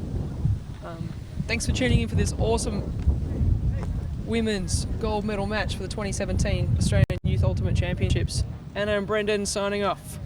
Thanks for tuning in for this awesome women's gold medal match for the 2017 Australian Youth Ultimate Championships. Anna and Brendan signing off.